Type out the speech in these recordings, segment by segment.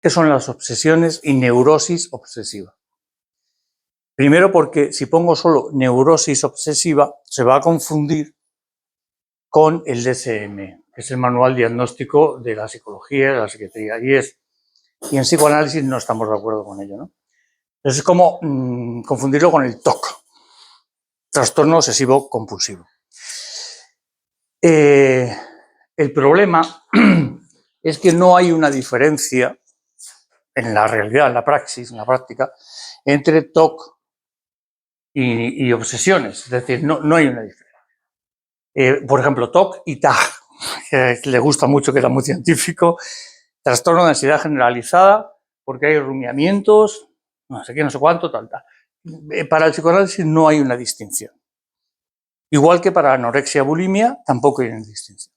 ¿Qué son las obsesiones y neurosis obsesiva? Primero porque si pongo solo neurosis obsesiva, se va a confundir con el DSM, que es el Manual Diagnóstico de la Psicología y de la Psiquiatría, y en psicoanálisis no estamos de acuerdo con ello, ¿no? Entonces es como confundirlo con el TOC, trastorno obsesivo compulsivo. El problema es que no hay una diferencia en la realidad, en la praxis, en la práctica, entre TOC y obsesiones. Es decir, no hay una diferencia. Por ejemplo, TOC y TAG, que le gusta mucho, que era muy científico, trastorno de ansiedad generalizada, porque hay rumiamientos, no sé qué, no sé cuánto, tal. Para el psicoanálisis no hay una distinción. Igual que para anorexia, bulimia, tampoco hay una distinción.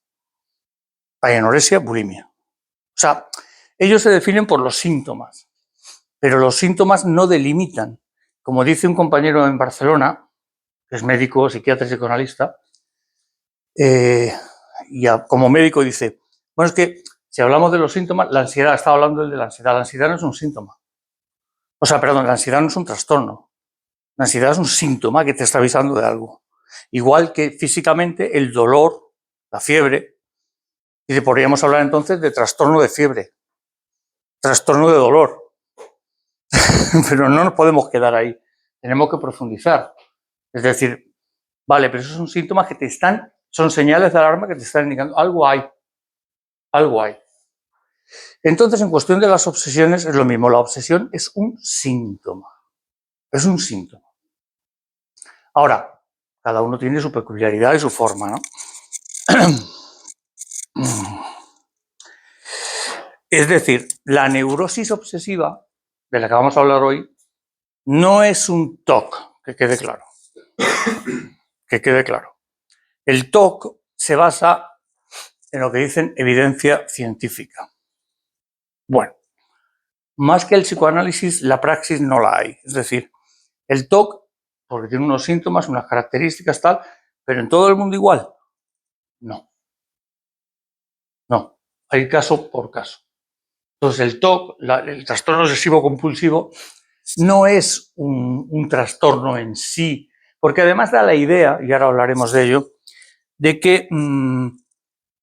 Hay anorexia, bulimia. O sea, ellos se definen por los síntomas, pero los síntomas no delimitan. Como dice un compañero en Barcelona, que es médico, psiquiatra y psicoanalista, y como médico dice, bueno, es que si hablamos de los síntomas, la ansiedad, estaba hablando de la ansiedad no es un síntoma. O sea, perdón, la ansiedad no es un trastorno. La ansiedad es un síntoma que te está avisando de algo. Igual que físicamente el dolor, la fiebre, y podríamos hablar entonces de trastorno de fiebre, trastorno de dolor. Pero no nos podemos quedar ahí. Tenemos que profundizar. Es decir, vale, pero esos son síntomas que son señales de alarma que te están indicando algo hay. Algo hay. Entonces, en cuestión de las obsesiones, es lo mismo. La obsesión es un síntoma. Es un síntoma. Ahora, cada uno tiene su peculiaridad y su forma, ¿no? Es decir, la neurosis obsesiva, de la que vamos a hablar hoy, no es un TOC, que quede claro. Que quede claro. El TOC se basa en lo que dicen evidencia científica. Bueno, más que el psicoanálisis, la praxis no la hay. Es decir, el TOC, porque tiene unos síntomas, unas características, tal, pero en todo el mundo igual. No. No. Hay caso por caso. Entonces, el TOC, el trastorno obsesivo compulsivo, no es un trastorno en sí, porque además da la idea, y ahora hablaremos de ello, de que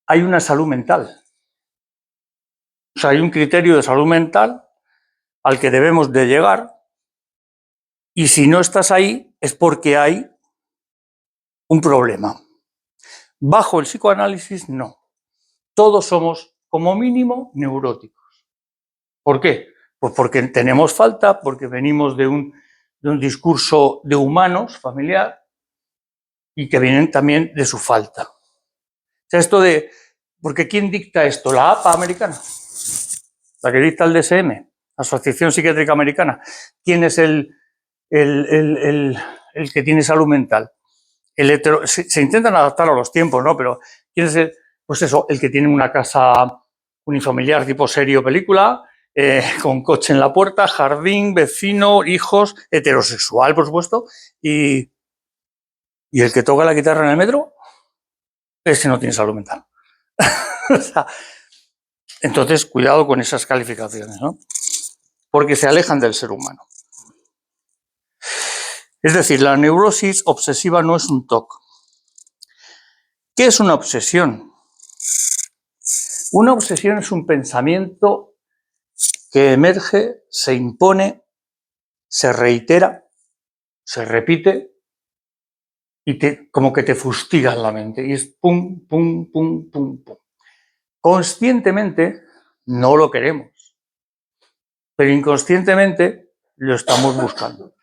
hay una salud mental. O sea, hay un criterio de salud mental al que debemos de llegar, y si no estás ahí es porque hay un problema. Bajo el psicoanálisis, no. Todos somos, como mínimo, neuróticos. ¿Por qué? Pues porque tenemos falta, porque venimos de un discurso de humanos, familiar, y que vienen también de su falta. O sea, esto de... Porque ¿quién dicta esto? La APA americana, la que dicta el DSM, Asociación Psiquiátrica Americana. ¿Quién es el que tiene salud mental? Se intentan adaptar a los tiempos, ¿no? Pero ¿quién es pues eso, el que tiene una casa unifamiliar tipo serie o película, con coche en la puerta, jardín, vecino, hijos, heterosexual, por supuesto, y el que toca la guitarra en el metro, ese no tiene salud mental. O sea, entonces, cuidado con esas calificaciones, ¿no? Porque se alejan del ser humano. Es decir, la neurosis obsesiva no es un TOC. ¿Qué es una obsesión? Una obsesión es un pensamiento que emerge, se impone, se reitera, se repite y como que te fustiga en la mente. Y es pum, pum, pum, pum, pum. Conscientemente no lo queremos, pero inconscientemente lo estamos buscando.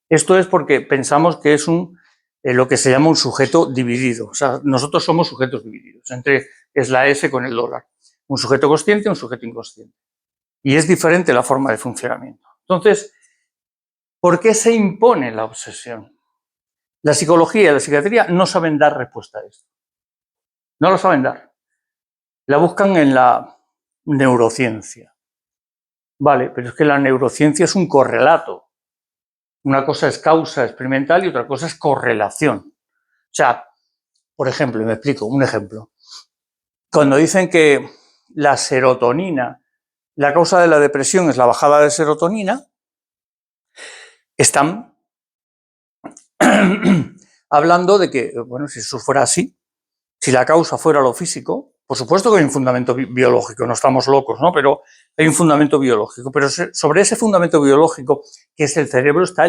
Esto es porque pensamos que es lo que se llama un sujeto dividido. O sea, nosotros somos sujetos divididos. Es la S con el dólar. Un sujeto consciente y un sujeto inconsciente. Y es diferente la forma de funcionamiento. Entonces, ¿por qué se impone la obsesión? La psicología y la psiquiatría no saben dar respuesta a esto. No lo saben dar. La buscan en la neurociencia. Vale, pero es que la neurociencia es un correlato. Una cosa es causa experimental y otra cosa es correlación. O sea, por ejemplo, y me explico, un ejemplo. Cuando dicen que la serotonina la causa de la depresión es la bajada de serotonina, están hablando de que, bueno, si eso fuera así, si la causa fuera lo físico, por supuesto que hay un fundamento biológico, no estamos locos, ¿no? Pero hay un fundamento biológico. Pero sobre ese fundamento biológico, que es el cerebro, está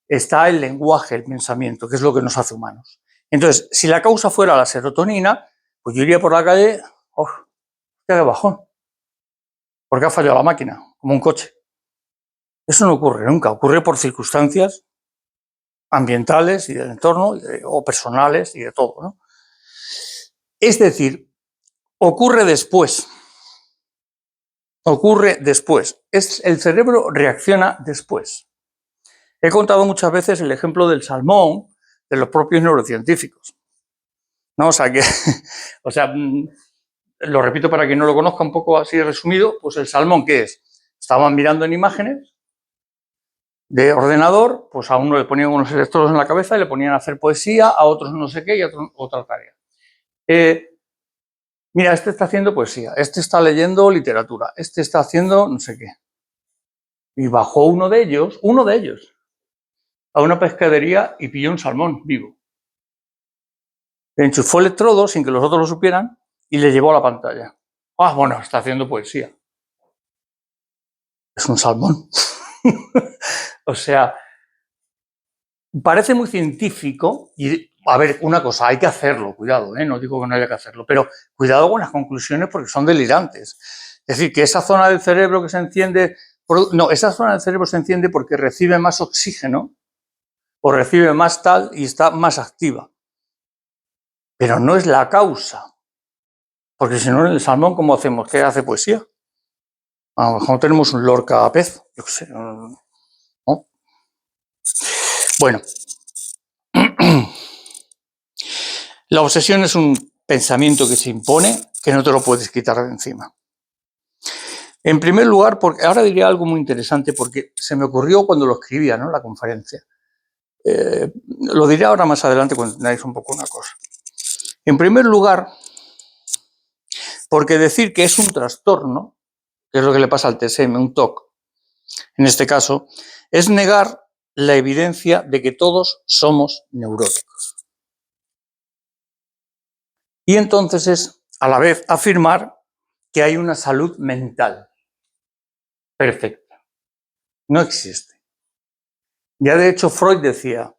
está el lenguaje, el pensamiento, que es lo que nos hace humanos. Entonces, si la causa fuera la serotonina, pues yo iría por la calle, ¡oh, qué bajón! Porque ha fallado la máquina, como un coche. Eso no ocurre nunca, ocurre por circunstancias ambientales y del entorno, o personales y de todo, ¿no? Es decir, ocurre después. Ocurre después. El cerebro reacciona después. He contado muchas veces el ejemplo del salmón de los propios neurocientíficos, ¿no? O sea, lo repito para quien no lo conozca un poco así resumido, pues el salmón, ¿qué es? Estaban mirando en imágenes de ordenador, pues a uno le ponían unos electrodos en la cabeza y le ponían a hacer poesía, a otros no sé qué y a otros otra tarea. Mira, este está haciendo poesía, este está leyendo literatura, este está haciendo no sé qué. Y bajó uno de ellos, a una pescadería y pilló un salmón vivo. Le enchufó electrodos sin que los otros lo supieran y le llevó a la pantalla. Ah, bueno, está haciendo poesía. Es un salmón. O sea, parece muy científico y, a ver, una cosa, hay que hacerlo, cuidado, no digo que no haya que hacerlo, pero cuidado con las conclusiones porque son delirantes. Es decir, que esa zona del cerebro que se enciende, no, esa zona del cerebro se enciende porque recibe más oxígeno o recibe más tal y está más activa. Pero no es la causa, porque si no, en el salmón, ¿cómo hacemos? ¿Qué hace poesía? A lo mejor tenemos un Lorca pez, yo qué sé, ¿no? Bueno, la obsesión es un pensamiento que se impone, que no te lo puedes quitar de encima. En primer lugar, porque ahora diré algo muy interesante, porque se me ocurrió cuando lo escribía, ¿no? La conferencia. Lo diré ahora más adelante cuando entendáis un poco una cosa. En primer lugar, porque decir que es un trastorno, que es lo que le pasa al TSM, un TOC, en este caso, es negar la evidencia de que todos somos neuróticos. Y entonces es, a la vez, afirmar que hay una salud mental perfecta. No existe. Ya de hecho Freud decía,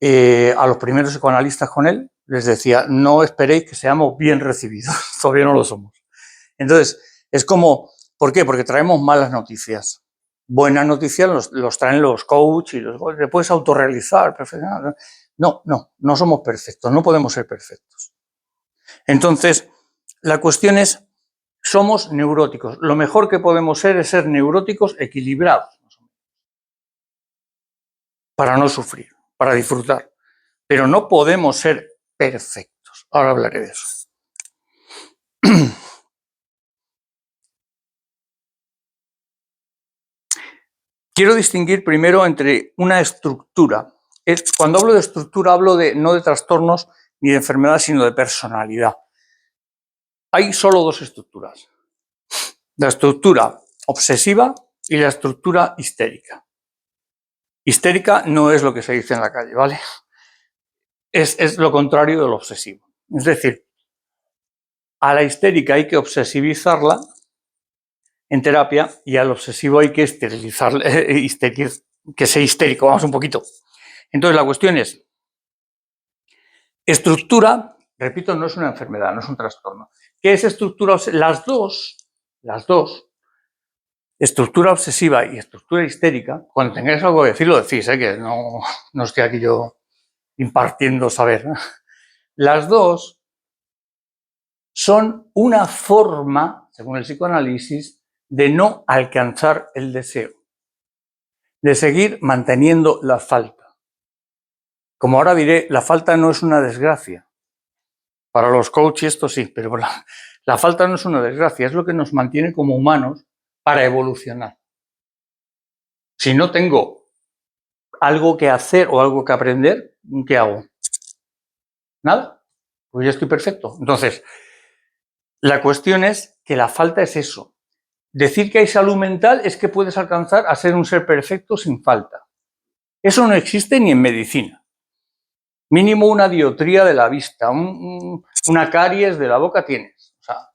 a los primeros psicoanalistas con él, les decía, no esperéis que seamos bien recibidos, todavía no lo somos. Entonces, es como, ¿por qué? Porque traemos malas noticias. Buenas noticias los traen los coaches y te puedes autorrealizar. No somos perfectos, no podemos ser perfectos. Entonces, la cuestión es, somos neuróticos. Lo mejor que podemos ser es ser neuróticos equilibrados, para no sufrir, para disfrutar. Pero no podemos ser perfectos. Ahora hablaré de eso. Quiero distinguir primero entre una estructura. Cuando hablo de estructura, hablo no de trastornos ni de enfermedades, sino de personalidad. Hay solo dos estructuras. La estructura obsesiva y la estructura histérica. Histérica no es lo que se dice en la calle, ¿vale? Es lo contrario del obsesivo. Es decir, a la histérica hay que obsesivizarla en terapia y al obsesivo hay que esterilizarla, que sea histérico, vamos un poquito. Entonces la cuestión es, estructura, repito, no es una enfermedad, no es un trastorno. ¿Qué es estructura? Las dos, estructura obsesiva y estructura histérica, cuando tengáis algo que decir, lo decís, que no estoy aquí yo impartiendo saber. Las dos son una forma, según el psicoanálisis, de no alcanzar el deseo, de seguir manteniendo la falta. Como ahora diré, la falta no es una desgracia. Para los coaches esto sí, pero la falta no es una desgracia, es lo que nos mantiene como humanos para evolucionar. Si no tengo algo que hacer o algo que aprender, ¿qué hago? Nada, pues ya estoy perfecto. Entonces, la cuestión es que la falta es eso. Decir que hay salud mental es que puedes alcanzar a ser un ser perfecto sin falta. Eso no existe ni en medicina. Mínimo una dioptría de la vista, una caries de la boca tienes. O sea,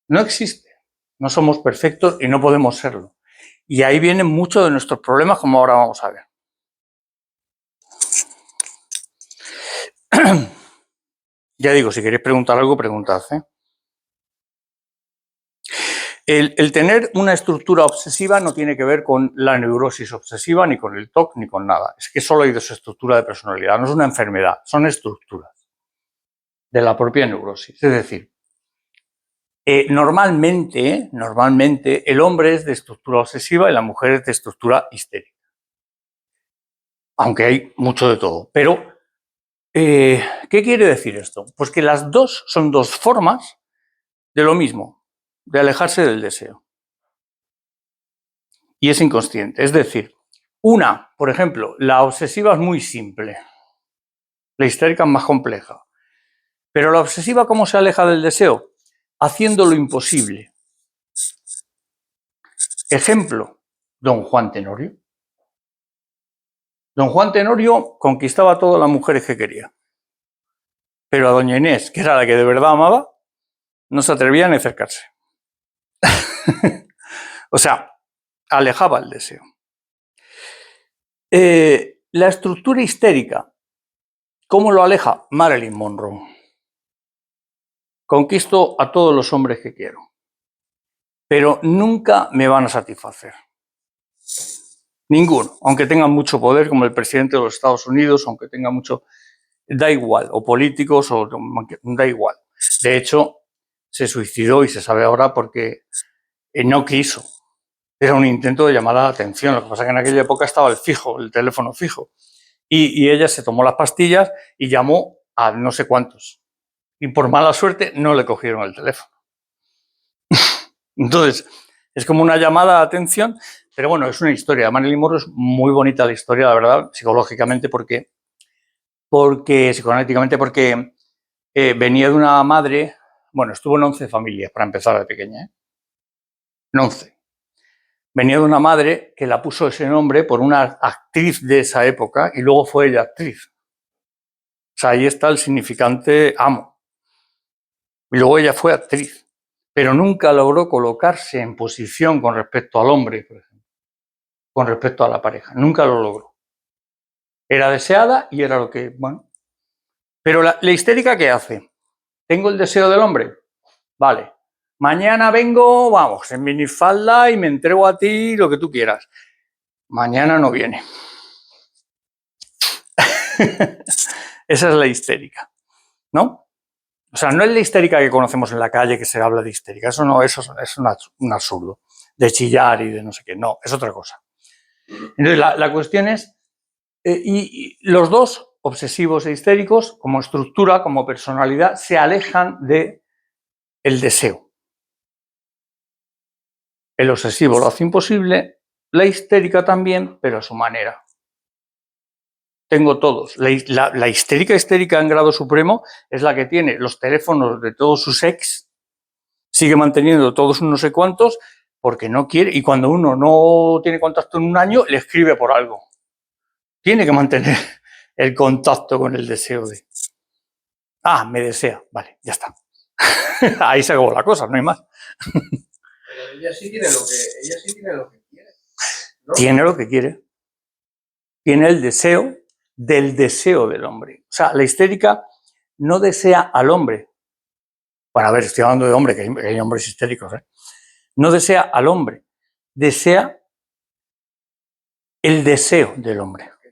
no existe. No somos perfectos y no podemos serlo. Y ahí vienen muchos de nuestros problemas, como ahora vamos a ver. Ya digo, si queréis preguntar algo, preguntad, ¿eh? El tener una estructura obsesiva no tiene que ver con la neurosis obsesiva, ni con el TOC, ni con nada. Es que solo hay desestructura de personalidad, no es una enfermedad, son estructuras de la propia neurosis. Es decir, normalmente el hombre es de estructura obsesiva y la mujer es de estructura histérica. Aunque hay mucho de todo. Pero, ¿qué quiere decir esto? Pues que las dos son dos formas de lo mismo, de alejarse del deseo. Y es inconsciente. Es decir, una, por ejemplo, la obsesiva es muy simple, la histérica es más compleja. Pero la obsesiva, ¿cómo se aleja del deseo? Haciendo lo imposible. Ejemplo, don Juan Tenorio. Don Juan Tenorio conquistaba a todas las mujeres que quería. Pero a doña Inés, que era la que de verdad amaba, no se atrevía ni a acercarse. O sea, alejaba el deseo. La estructura histérica, ¿cómo lo aleja? Marilyn Monroe. Conquisto a todos los hombres que quiero, pero nunca me van a satisfacer. Ninguno, aunque tengan mucho poder, como el presidente de los Estados Unidos, aunque tenga mucho, da igual, o políticos, o da igual. De hecho, se suicidó y se sabe ahora porque no quiso. Era un intento de llamar la atención. Lo que pasa es que en aquella época estaba el teléfono fijo. Y ella se tomó las pastillas y llamó a no sé cuántos. Y por mala suerte no le cogieron el teléfono. Entonces, es como una llamada de atención, pero bueno, es una historia. Marilyn Monroe es muy bonita la historia, la verdad, psicológicamente, porque psicoanalíticamente, porque venía de una madre, bueno, estuvo en 11 familias, para empezar de pequeña, ¿eh? En 11. Venía de una madre que la puso ese nombre por una actriz de esa época y luego fue ella actriz. O sea, ahí está el significante amo. Y luego ella fue actriz, pero nunca logró colocarse en posición con respecto al hombre, por ejemplo, con respecto a la pareja. Nunca lo logró. Era deseada y era lo que, bueno. Pero la histérica, ¿qué hace? ¿Tengo el deseo del hombre? Vale. Mañana vengo, vamos, en minifalda y me entrego a ti lo que tú quieras. Mañana no viene. Esa es la histérica, ¿no? O sea, no es la histérica que conocemos en la calle, que se habla de histérica. Eso no, eso es un absurdo. De chillar y de no sé qué. No, es otra cosa. Entonces, la cuestión es, y los dos, obsesivos e histéricos, como estructura, como personalidad, se alejan del deseo. El obsesivo lo hace imposible, la histérica también, pero a su manera. Tengo todos. La histérica en grado supremo es la que tiene los teléfonos de todos sus ex, sigue manteniendo todos unos no sé cuántos, porque no quiere, y cuando uno no tiene contacto en un año, le escribe por algo. Tiene que mantener el contacto con el deseo de... Ah, me desea. Vale, ya está. Ahí se acabó la cosa, no hay más. Pero ella sí tiene lo que quiere, ¿no? Tiene lo que quiere. Tiene el deseo del hombre. O sea, la histérica no desea al hombre. Bueno, a ver, estoy hablando de hombre, que hay hombres histéricos, ¿eh? No desea al hombre, desea el deseo del hombre. Que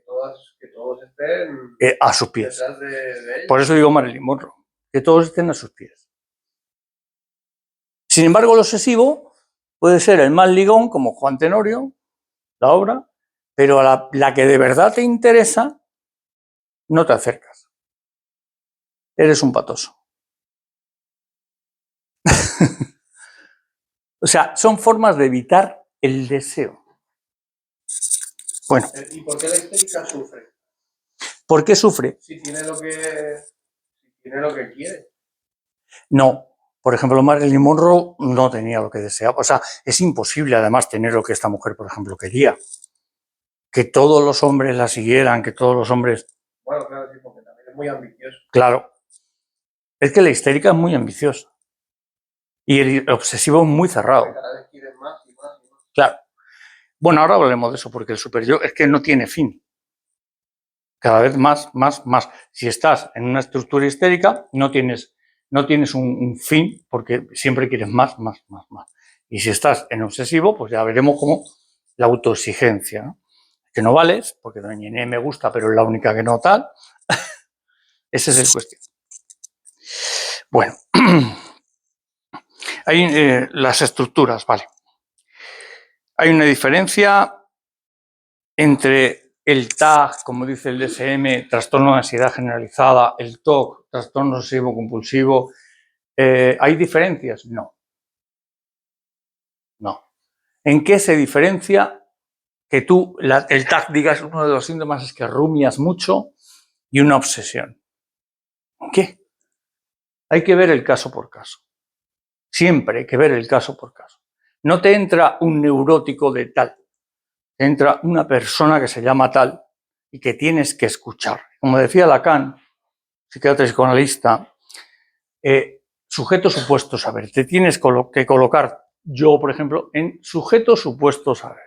todos estén a sus pies. detrás de ella. Por eso digo Marilyn Monroe, que todos estén a sus pies. Sin embargo, el obsesivo puede ser el más ligón, como Juan Tenorio, la obra, pero a la que de verdad te interesa, no te acercas. Eres un patoso. O sea, son formas de evitar el deseo. Bueno. ¿Y por qué la histérica sufre? ¿Por qué sufre? Si tiene lo que quiere. No, Por ejemplo, Marilyn Monroe no tenía lo que deseaba. O sea, es imposible además tener lo que esta mujer, por ejemplo, quería. Que todos los hombres la siguieran, que todos los hombres... Bueno, claro, sí, porque también es muy ambicioso. Claro. Es que la histérica es muy ambiciosa. Y el obsesivo es muy cerrado. Cada vez quieren más y más y más. Claro. Bueno, ahora hablemos de eso, porque el superyo es que no tiene fin. Cada vez más, más, más. Si estás en una estructura histérica, no tienes un fin, porque siempre quieres más, más, más, más. Y si estás en obsesivo, pues ya veremos cómo la autoexigencia, ¿no? Que no vales, porque doña Inés me gusta, pero es la única que no tal. Ese es el cuestión. Bueno, hay las estructuras, vale. Hay una diferencia entre el TAG, como dice el DSM, trastorno de ansiedad generalizada, el TOC, trastorno obsesivo compulsivo. ¿Hay diferencias? No. No. ¿En qué se diferencia que tú, el TAG, digas uno de los síntomas es que rumias mucho y una obsesión? ¿En qué? Hay que ver el caso por caso. Siempre hay que ver el caso por caso. No te entra un neurótico de tal, te entra una persona que se llama tal y que tienes que escuchar. Como decía Lacan, psiquiatra y psicoanalista, sujeto supuesto saber. Te tienes que colocar, yo por ejemplo, en sujeto supuesto saber.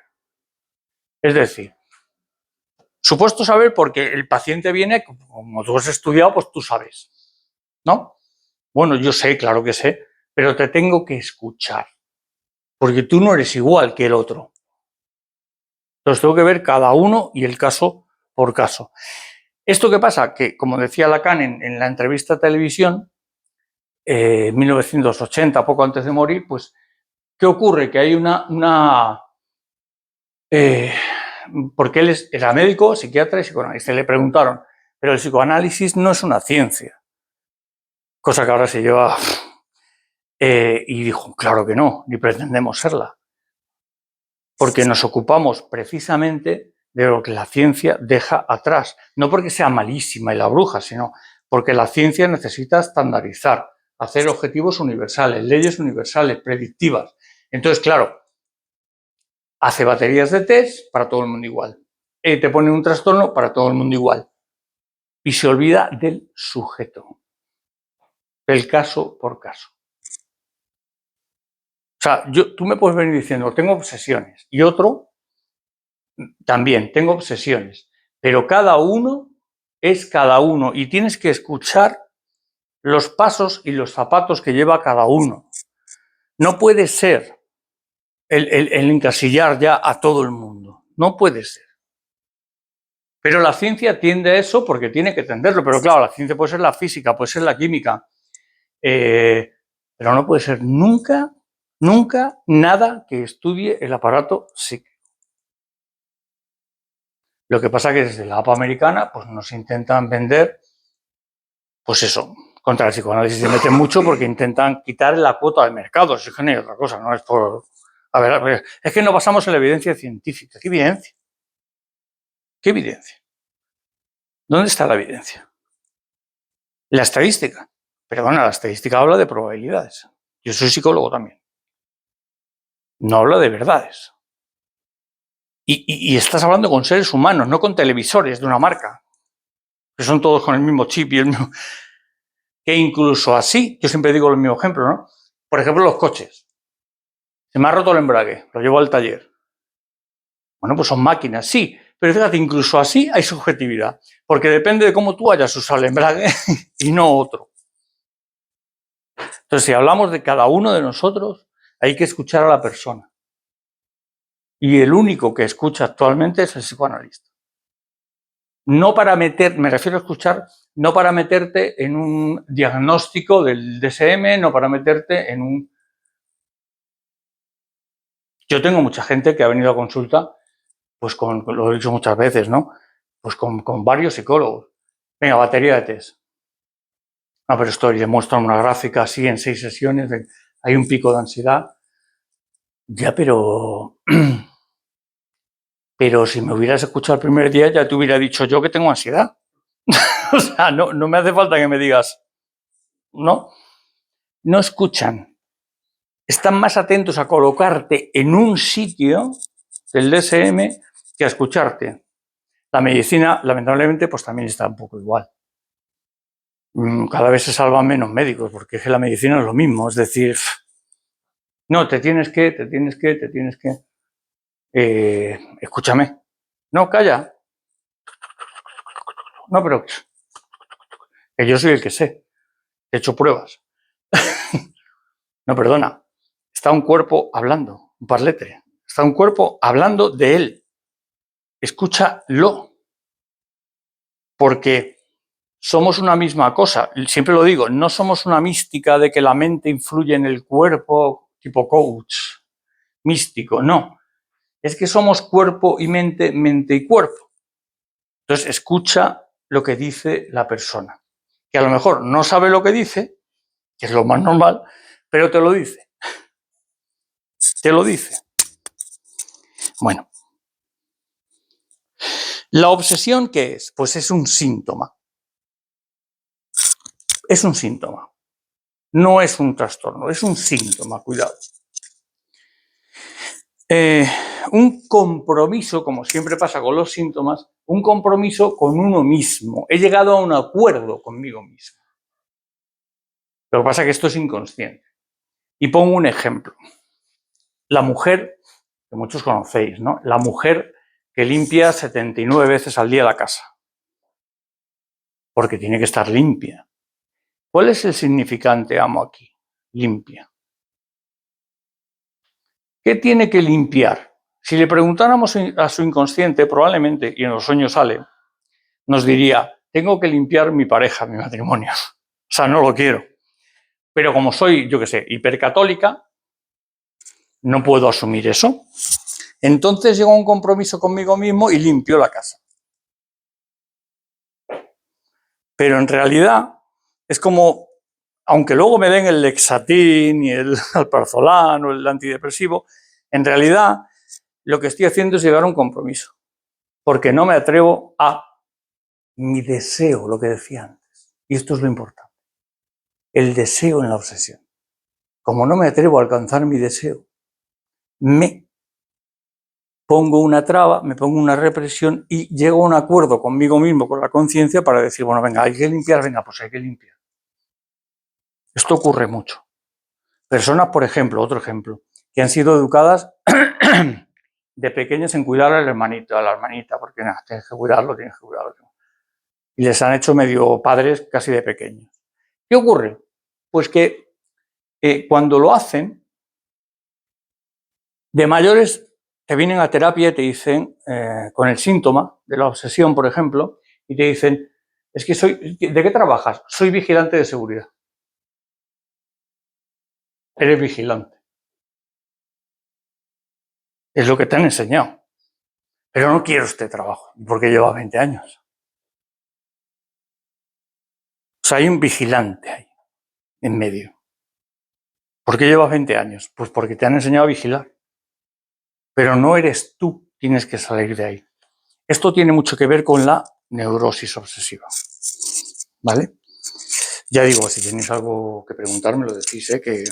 Es decir, supuesto saber porque el paciente viene, como tú has estudiado, pues tú sabes, ¿no? Bueno, yo sé, claro que sé, pero te tengo que escuchar, porque tú no eres igual que el otro. Entonces tengo que ver cada uno y el caso por caso. ¿Esto qué pasa? Que, como decía Lacan en la entrevista a televisión, 1980, poco antes de morir, pues, ¿qué ocurre? Que hay porque él era médico, psiquiatra y psicoanalista. Le preguntaron, pero el psicoanálisis no es una ciencia. Cosa que ahora se lleva... y dijo, claro que no, ni pretendemos serla. Porque nos ocupamos precisamente de lo que la ciencia deja atrás. No porque sea malísima y la bruja, sino porque la ciencia necesita estandarizar, hacer objetivos universales, leyes universales, predictivas. Entonces, claro, hace baterías de test para todo el mundo igual. Te pone un trastorno para todo el mundo igual. Y se olvida del sujeto, del caso por caso. O sea, tú me puedes venir diciendo, tengo obsesiones, y otro, también tengo obsesiones, pero cada uno es cada uno y tienes que escuchar los pasos y los zapatos que lleva cada uno. No puede ser el encasillar ya a todo el mundo, no puede ser. Pero la ciencia tiende a eso porque tiene que tenderlo, pero claro, la ciencia puede ser la física, puede ser la química, pero no puede ser nunca, nunca nada que estudie el aparato psíquico. Lo que pasa es que desde la APA americana pues nos intentan vender, pues eso, contra el psicoanálisis se meten mucho porque intentan quitar la cuota del mercado, eso es que no hay otra cosa, no es por... A ver, es que no basamos en la evidencia científica. ¿Qué evidencia? ¿Qué evidencia? ¿Dónde está la evidencia? La estadística. Perdona, la estadística habla de probabilidades. Yo soy psicólogo también. No habla de verdades. Y estás hablando con seres humanos, no con televisores de una marca, que son todos con el mismo chip y el mismo... Que incluso así, yo siempre digo el mismo ejemplo, ¿no? Por ejemplo, los coches. Se me ha roto el embrague, lo llevo al taller. Bueno, pues son máquinas, sí, pero fíjate, incluso así hay subjetividad, porque depende de cómo tú hayas usado el embrague y no otro. Entonces, si hablamos de cada uno de nosotros, hay que escuchar a la persona. Y el único que escucha actualmente es el psicoanalista. No para me refiero a escuchar, no para meterte en un diagnóstico del DSM, no para meterte en un... Yo tengo mucha gente que ha venido a consulta, pues lo he dicho muchas veces, ¿no? Pues con varios psicólogos. Venga, batería de test. No, pero esto demuestra una gráfica así en 6 sesiones, hay un pico de ansiedad. Ya, pero si me hubieras escuchado el primer día, ya te hubiera dicho yo que tengo ansiedad. O sea, no me hace falta que me digas, ¿no? no escuchan. Están más atentos a colocarte en un sitio del DSM que a escucharte. La medicina, lamentablemente, pues también está un poco igual. Cada vez se salvan menos médicos, porque es que la medicina es lo mismo. Es decir, no, te tienes que. Escúchame. No, calla. No, pero que yo soy el que sé. He hecho pruebas. No, perdona. Está un cuerpo hablando, un parlete. Está un cuerpo hablando de él. Escúchalo. Porque somos una misma cosa. Siempre lo digo, no somos una mística de que la mente influye en el cuerpo, tipo coach, místico. No. Es que somos cuerpo y mente, mente y cuerpo. Entonces, escucha lo que dice la persona. Que a lo mejor no sabe lo que dice, que es lo más normal, pero te lo dice. Te lo dice. Bueno. ¿La obsesión qué es? Pues es un síntoma. Es un síntoma. No es un trastorno, es un síntoma, cuidado. Un compromiso, como siempre pasa con los síntomas, un compromiso con uno mismo. He llegado a un acuerdo conmigo mismo. Lo que pasa es que esto es inconsciente. Y pongo un ejemplo. La mujer, que muchos conocéis, ¿no? La mujer que limpia 79 veces al día la casa. Porque tiene que estar limpia. ¿Cuál es el significante amo aquí? Limpia. ¿Qué tiene que limpiar? Si le preguntáramos a su inconsciente, probablemente, y en los sueños sale, nos diría, tengo que limpiar mi pareja, mi matrimonio. O sea, no lo quiero. Pero como soy, yo qué sé, hipercatólica, no puedo asumir eso. Entonces llego a un compromiso conmigo mismo y limpio la casa. Pero en realidad es como, aunque luego me den el Lexatin y el Alprazolam o el antidepresivo, en realidad lo que estoy haciendo es llegar a un compromiso. Porque no me atrevo a mi deseo, lo que decía antes. Y esto es lo importante. El deseo en la obsesión. Como no me atrevo a alcanzar mi deseo, me pongo una traba, me pongo una represión y llego a un acuerdo conmigo mismo, con la conciencia, para decir, bueno, venga, hay que limpiar, venga, pues hay que limpiar. Esto ocurre mucho. Personas, por ejemplo, otro ejemplo, que han sido educadas de pequeñas en cuidar al hermanito, a la hermanita, porque nada, tienes que cuidarlo. Y les han hecho medio padres casi de pequeños. ¿Qué ocurre? Pues que cuando lo hacen, de mayores te vienen a terapia y te dicen, con el síntoma de la obsesión, por ejemplo, y te dicen, es que ¿de qué trabajas? Soy vigilante de seguridad. Eres vigilante. Es lo que te han enseñado. Pero no quiero este trabajo, porque lleva 20 años. O sea, hay un vigilante ahí, en medio. ¿Por qué llevas 20 años? Pues porque te han enseñado a vigilar. Pero no eres tú, tienes que salir de ahí. Esto tiene mucho que ver con la neurosis obsesiva. ¿Vale? Ya digo, si tenéis algo que preguntarme, lo decís, que...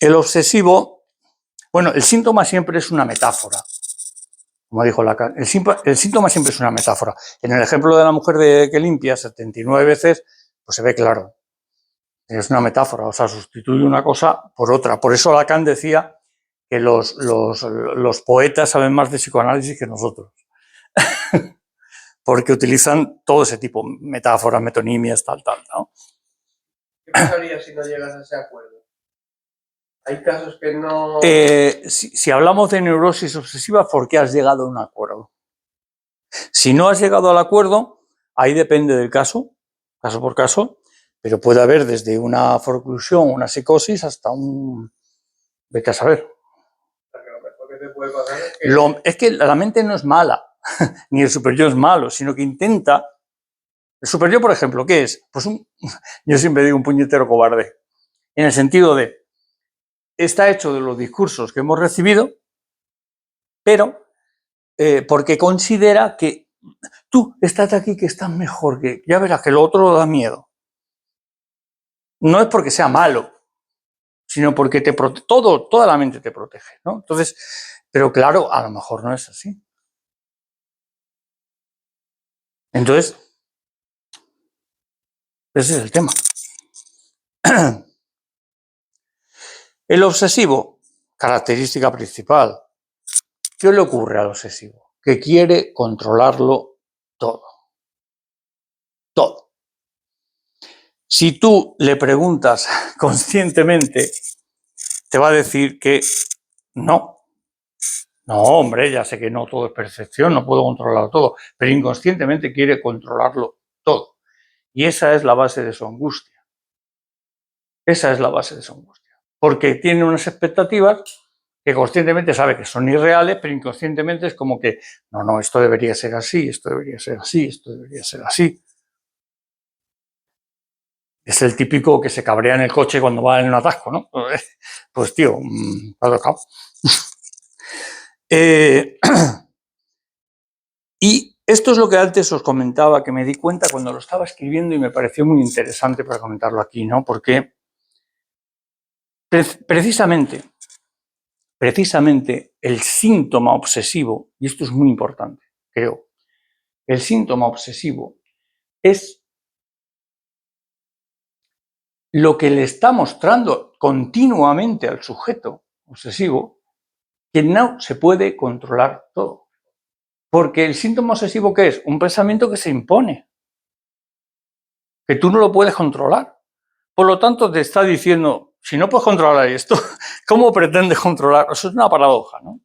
El obsesivo, bueno, el síntoma siempre es una metáfora, como dijo Lacan. El síntoma siempre es una metáfora. En el ejemplo de la mujer que limpia 79 veces, pues se ve claro. Es una metáfora, o sea, sustituye una cosa por otra. Por eso Lacan decía que los poetas saben más de psicoanálisis que nosotros. Porque utilizan todo ese tipo, metáforas, metonimias, tal, ¿no? ¿Qué pasaría si no llegas a ese acuerdo? Hay casos que no... Si hablamos de neurosis obsesiva, ¿por qué has llegado a un acuerdo? Si no has llegado al acuerdo, ahí depende del caso por caso, pero puede haber desde una forclusión, una psicosis, hasta un... vete a saber. Porque lo mejor que te puede pasar es que... Es que la mente no es mala, ni el super yo es malo, sino que intenta... El super yo, por ejemplo, ¿qué es? Pues yo siempre digo un puñetero cobarde, en el sentido de, está hecho de los discursos que hemos recibido, pero porque considera que tú, estate aquí que estás mejor, que ya verás que lo otro da miedo. No es porque sea malo, sino porque toda la mente te protege, ¿no? Entonces, pero claro, a lo mejor no es así. Entonces, ese es el tema. El obsesivo, característica principal. ¿Qué le ocurre al obsesivo? Que quiere controlarlo todo. Todo. Si tú le preguntas conscientemente, te va a decir que no. No, hombre, ya sé que no todo es percepción, no puedo controlarlo todo, pero inconscientemente quiere controlarlo todo. Y esa es la base de su angustia. Esa es la base de su angustia. Porque tiene unas expectativas que conscientemente sabe que son irreales, pero inconscientemente es como que, no, esto debería ser así, esto debería ser así, esto debería ser así. Es el típico que se cabrea en el coche cuando va en un atasco, ¿no? Pues tío, ha tocado. Y esto es lo que antes os comentaba, que me di cuenta cuando lo estaba escribiendo y me pareció muy interesante para comentarlo aquí, ¿no? Porque precisamente el síntoma obsesivo, y esto es muy importante, creo, el síntoma obsesivo es lo que le está mostrando continuamente al sujeto obsesivo que no se puede controlar todo. Porque el síntoma obsesivo, ¿qué es? Un pensamiento que se impone, que tú no lo puedes controlar. Por lo tanto, te está diciendo, si no puedes controlar esto, ¿cómo pretendes controlar? Eso es una paradoja, ¿no?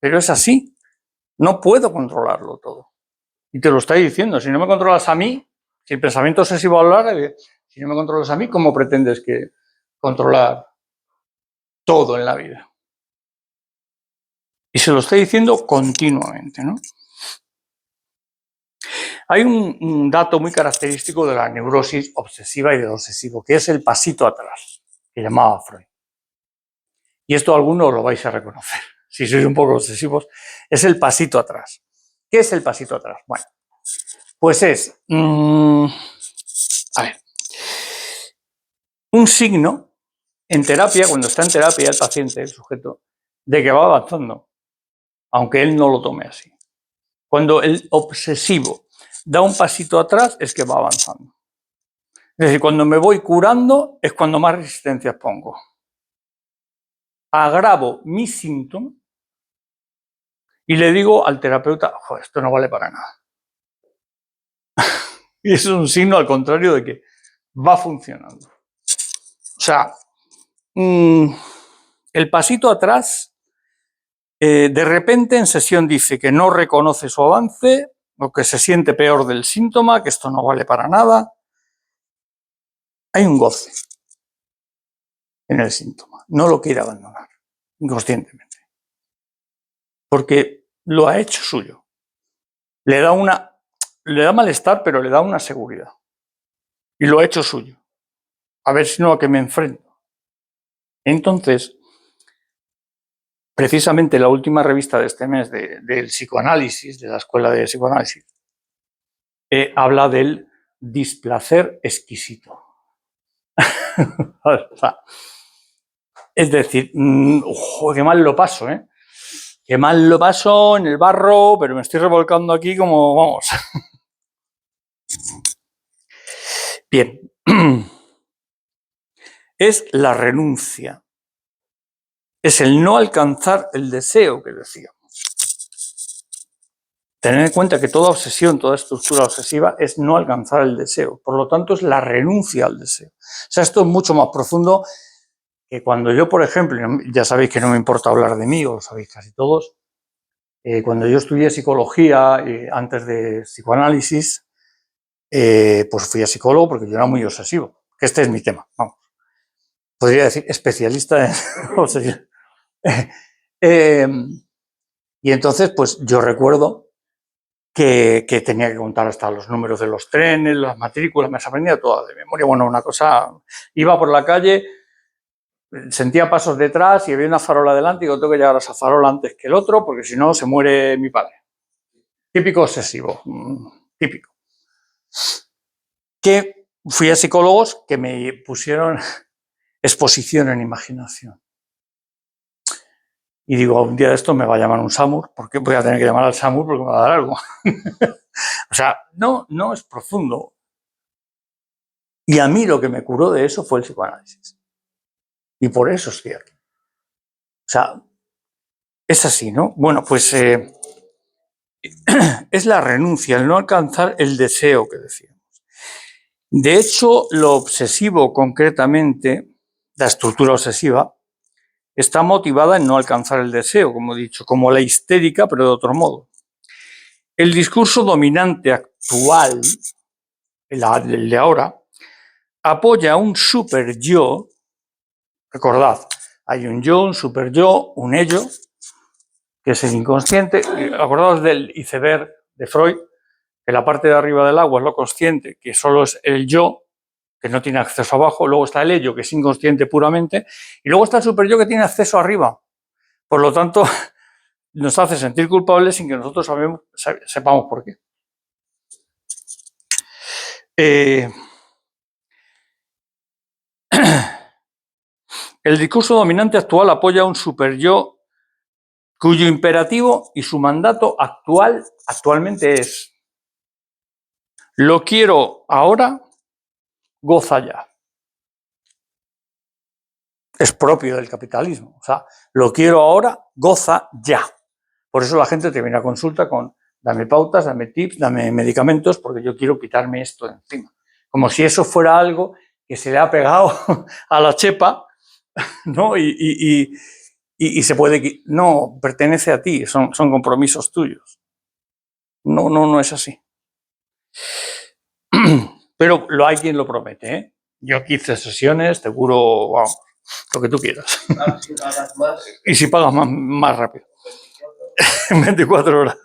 Pero es así, no puedo controlarlo todo. Y te lo está diciendo, si no me controlas a mí, si el pensamiento obsesivo hablara, si no me controlas a mí, ¿cómo pretendes que controlar todo en la vida? Y se lo está diciendo continuamente, ¿no? Hay un dato muy característico de la neurosis obsesiva y del obsesivo, que es el pasito atrás, que llamaba Freud. Y esto algunos lo vais a reconocer, si sois un poco obsesivos, es el pasito atrás. ¿Qué es el pasito atrás? Bueno, pues es, a ver, un signo en terapia, cuando está en terapia el paciente, el sujeto, de que va avanzando, aunque él no lo tome así. Cuando el obsesivo da un pasito atrás, es que va avanzando. Es decir, cuando me voy curando es cuando más resistencias pongo. Agravo mi síntoma y le digo al terapeuta, esto no vale para nada. Y eso es un signo al contrario de que va funcionando. O sea, el pasito atrás, de repente en sesión dice que no reconoce su avance, o que se siente peor del síntoma, que esto no vale para nada. Hay un goce en el síntoma, no lo quiere abandonar inconscientemente, porque lo ha hecho suyo. Le da malestar, pero le da una seguridad. Y lo ha hecho suyo. A ver si no a qué me enfrento. Entonces, precisamente la última revista de este mes del psicoanálisis, de la escuela de psicoanálisis, habla del displacer exquisito. O sea, es decir, qué mal lo paso, ¿eh? Qué mal lo paso en el barro, pero me estoy revolcando aquí como, vamos. Bien. Es la renuncia. Es el no alcanzar el deseo que decíamos. Tener en cuenta que toda obsesión, toda estructura obsesiva es no alcanzar el deseo. Por lo tanto, es la renuncia al deseo. O sea, esto es mucho más profundo que cuando yo, por ejemplo, ya sabéis que no me importa hablar de mí, o lo sabéis casi todos, cuando yo estudié psicología antes de psicoanálisis, pues fui a psicólogo porque yo era muy obsesivo, que este es mi tema, vamos. Podría decir especialista en obsesión. Y entonces, pues yo recuerdo que tenía que contar hasta los números de los trenes, las matrículas, me las aprendía todas de memoria. Bueno, una cosa, iba por la calle, sentía pasos detrás y había una farola delante y digo, tengo que llegar a esa farola antes que el otro porque si no se muere mi padre. típico obsesivo, típico. Que fui a psicólogos que me pusieron exposición en imaginación. Y digo, un día de esto me va a llamar un SAMUR, porque voy a tener que llamar al SAMUR porque me va a dar algo. O sea, no es profundo. Y a mí lo que me curó de eso fue el psicoanálisis. Y por eso estoy aquí. O sea, es así, ¿no? Bueno, pues es la renuncia, el no alcanzar el deseo que decíamos. De hecho, lo obsesivo concretamente, la estructura obsesiva, está motivada en no alcanzar el deseo, como he dicho, como la histérica, pero de otro modo. El discurso dominante actual, el de ahora, apoya un super yo. Recordad, hay un yo, un super yo, un ello, que es el inconsciente. Acordaos del iceberg de Freud, que la parte de arriba del agua es lo consciente, que solo es el yo, que no tiene acceso abajo. Luego está el ello, que es inconsciente puramente. Y luego está el super yo, que tiene acceso arriba. Por lo tanto, nos hace sentir culpables sin que nosotros sepamos por qué. El discurso dominante actual apoya a un superyo cuyo imperativo y su mandato actualmente es: lo quiero ahora, goza ya. Es propio del capitalismo. O sea, lo quiero ahora, goza ya. Por eso la gente te viene a consulta con: dame pautas, dame tips, dame medicamentos, porque yo quiero quitarme esto de encima. Como si eso fuera algo que se le ha pegado a la chepa, ¿no? Y se puede... No, pertenece a ti, son compromisos tuyos. No es así. Pero hay quien lo promete, ¿eh? Yo 15 sesiones, te curo, vamos, lo que tú quieras. Si pagas más. Y si pagas más rápido. En 24 horas.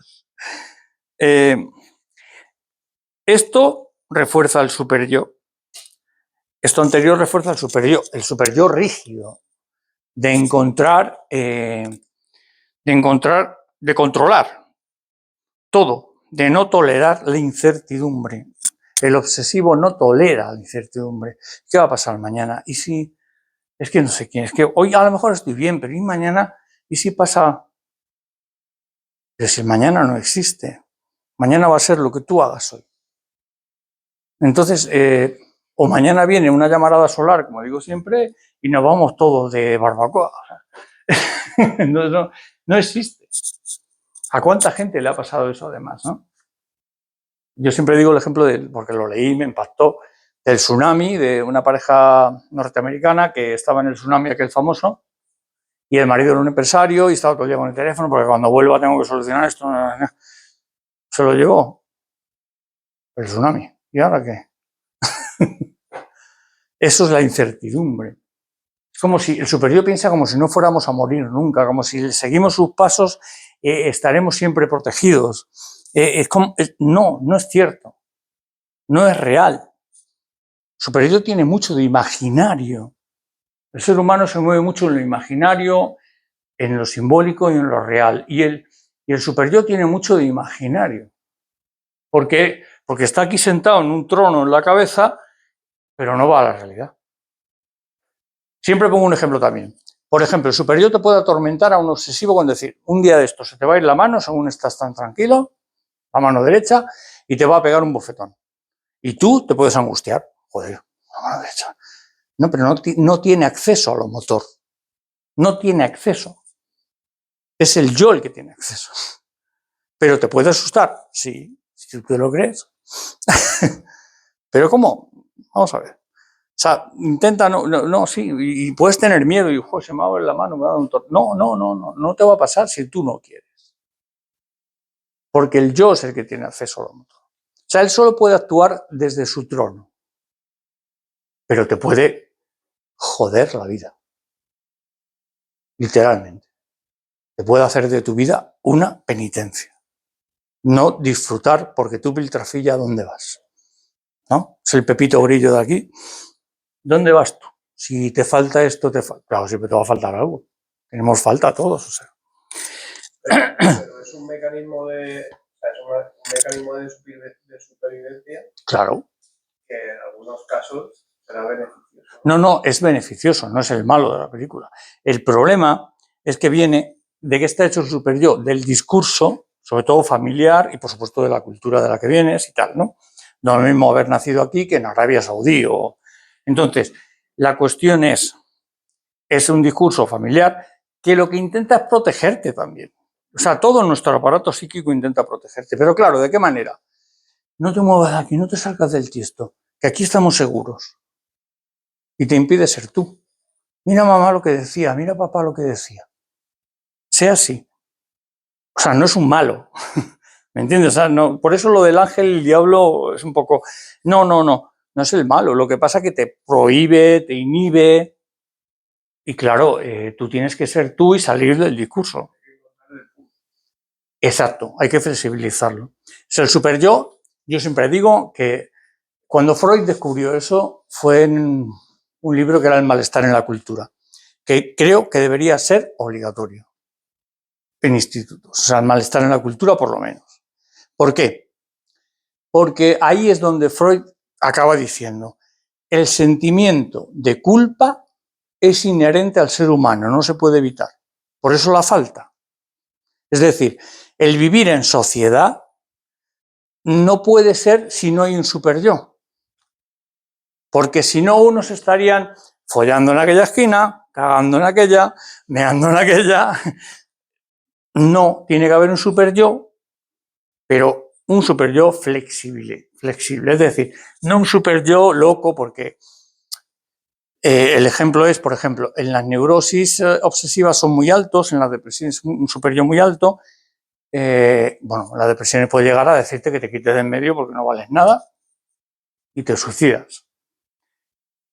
Esto refuerza el superyo. Esto anterior refuerza el superyo rígido, de controlar todo, de no tolerar la incertidumbre. El obsesivo no tolera la incertidumbre. ¿Qué va a pasar mañana? ¿Y si? Es que no sé quién, es que hoy a lo mejor estoy bien, pero ¿y mañana? ¿Y si pasa? Pero si mañana no existe, mañana va a ser lo que tú hagas hoy. Entonces, o mañana viene una llamarada solar, como digo siempre, y nos vamos todos de barbacoa. No existe. ¿A cuánta gente le ha pasado eso además, no? Yo siempre digo el ejemplo, porque lo leí, me impactó, del tsunami, de una pareja norteamericana que estaba en el tsunami aquel famoso, y el marido era un empresario y estaba todo el día con el teléfono, porque cuando vuelva tengo que solucionar esto. Se lo llevó el tsunami. ¿Y ahora qué? Eso es la incertidumbre. Es como si el superior piensa como si no fuéramos a morir nunca, como si seguimos sus pasos, estaremos siempre protegidos. No es cierto. No es real. El superior tiene mucho de imaginario. El ser humano se mueve mucho en lo imaginario, en lo simbólico y en lo real. Y el superyo tiene mucho de imaginario. Porque está aquí sentado en un trono en la cabeza, pero no va a la realidad. Siempre pongo un ejemplo también. Por ejemplo, el superyo te puede atormentar a un obsesivo con decir: un día de esto se te va a ir la mano según estás tan tranquilo, la mano derecha, y te va a pegar un bofetón. Y tú te puedes angustiar. Joder, la mano derecha. No, pero no tiene acceso a lo motor. No tiene acceso. Es el yo el que tiene acceso. ¿Pero te puede asustar? Sí, si tú lo crees. ¿Pero cómo? Vamos a ver. O sea, intenta, sí, y puedes tener miedo y, se me va a ver la mano, me va a dar un torno. No te va a pasar si tú no quieres. Porque el yo es el que tiene acceso a lo motor. O sea, él solo puede actuar desde su trono. Pero te puede joder la vida. Literalmente. Te puede hacer de tu vida una penitencia. No disfrutar porque tú, piltrafilla, ¿dónde vas? ¿No? Es el Pepito Grillo de aquí. ¿Dónde vas tú? Si te falta esto, claro, siempre te va a faltar algo. Tenemos falta a todos, o sea. Pero es un mecanismo de... sea, es un mecanismo de supervivencia Claro. que en algunos casos será beneficioso. No, es beneficioso, no es el malo de la película. El problema es que viene de que está hecho el superyo, del discurso, sobre todo familiar y por supuesto de la cultura de la que vienes y tal, ¿no? No es lo mismo haber nacido aquí que en Arabia Saudí. Entonces, la cuestión es un discurso familiar que lo que intenta es protegerte también. O sea, todo nuestro aparato psíquico intenta protegerte. Pero claro, ¿de qué manera? No te muevas de aquí, no te salgas del tiesto, que aquí estamos seguros. Y te impide ser tú. Mira mamá lo que decía, mira papá lo que decía. Sea así. O sea, no es un malo. ¿Me entiendes? O sea, no, por eso lo del ángel y el diablo es un poco... No es el malo. Lo que pasa es que te prohíbe, te inhibe. Y claro, tú tienes que ser tú y salir del discurso. Exacto, hay que flexibilizarlo. O sea, el superyo, yo siempre digo que cuando Freud descubrió eso fue en un libro que era El malestar en la cultura, que creo que debería ser obligatorio en institutos, o sea, el malestar en la cultura por lo menos. ¿Por qué? Porque ahí es donde Freud acaba diciendo, el sentimiento de culpa es inherente al ser humano, no se puede evitar. Por eso la falta. Es decir, el vivir en sociedad no puede ser si no hay un superyo. Porque si no, unos estarían follando en aquella esquina, cagando en aquella, meando en aquella. No, tiene que haber un superyo, pero un superyo flexible. Es decir, no un superyo loco, porque el ejemplo es, por ejemplo, en las neurosis obsesivas son muy altos, en las depresiones un superyo muy alto. Bueno, la depresión puede llegar a decirte que te quites de en medio porque no vales nada y te suicidas.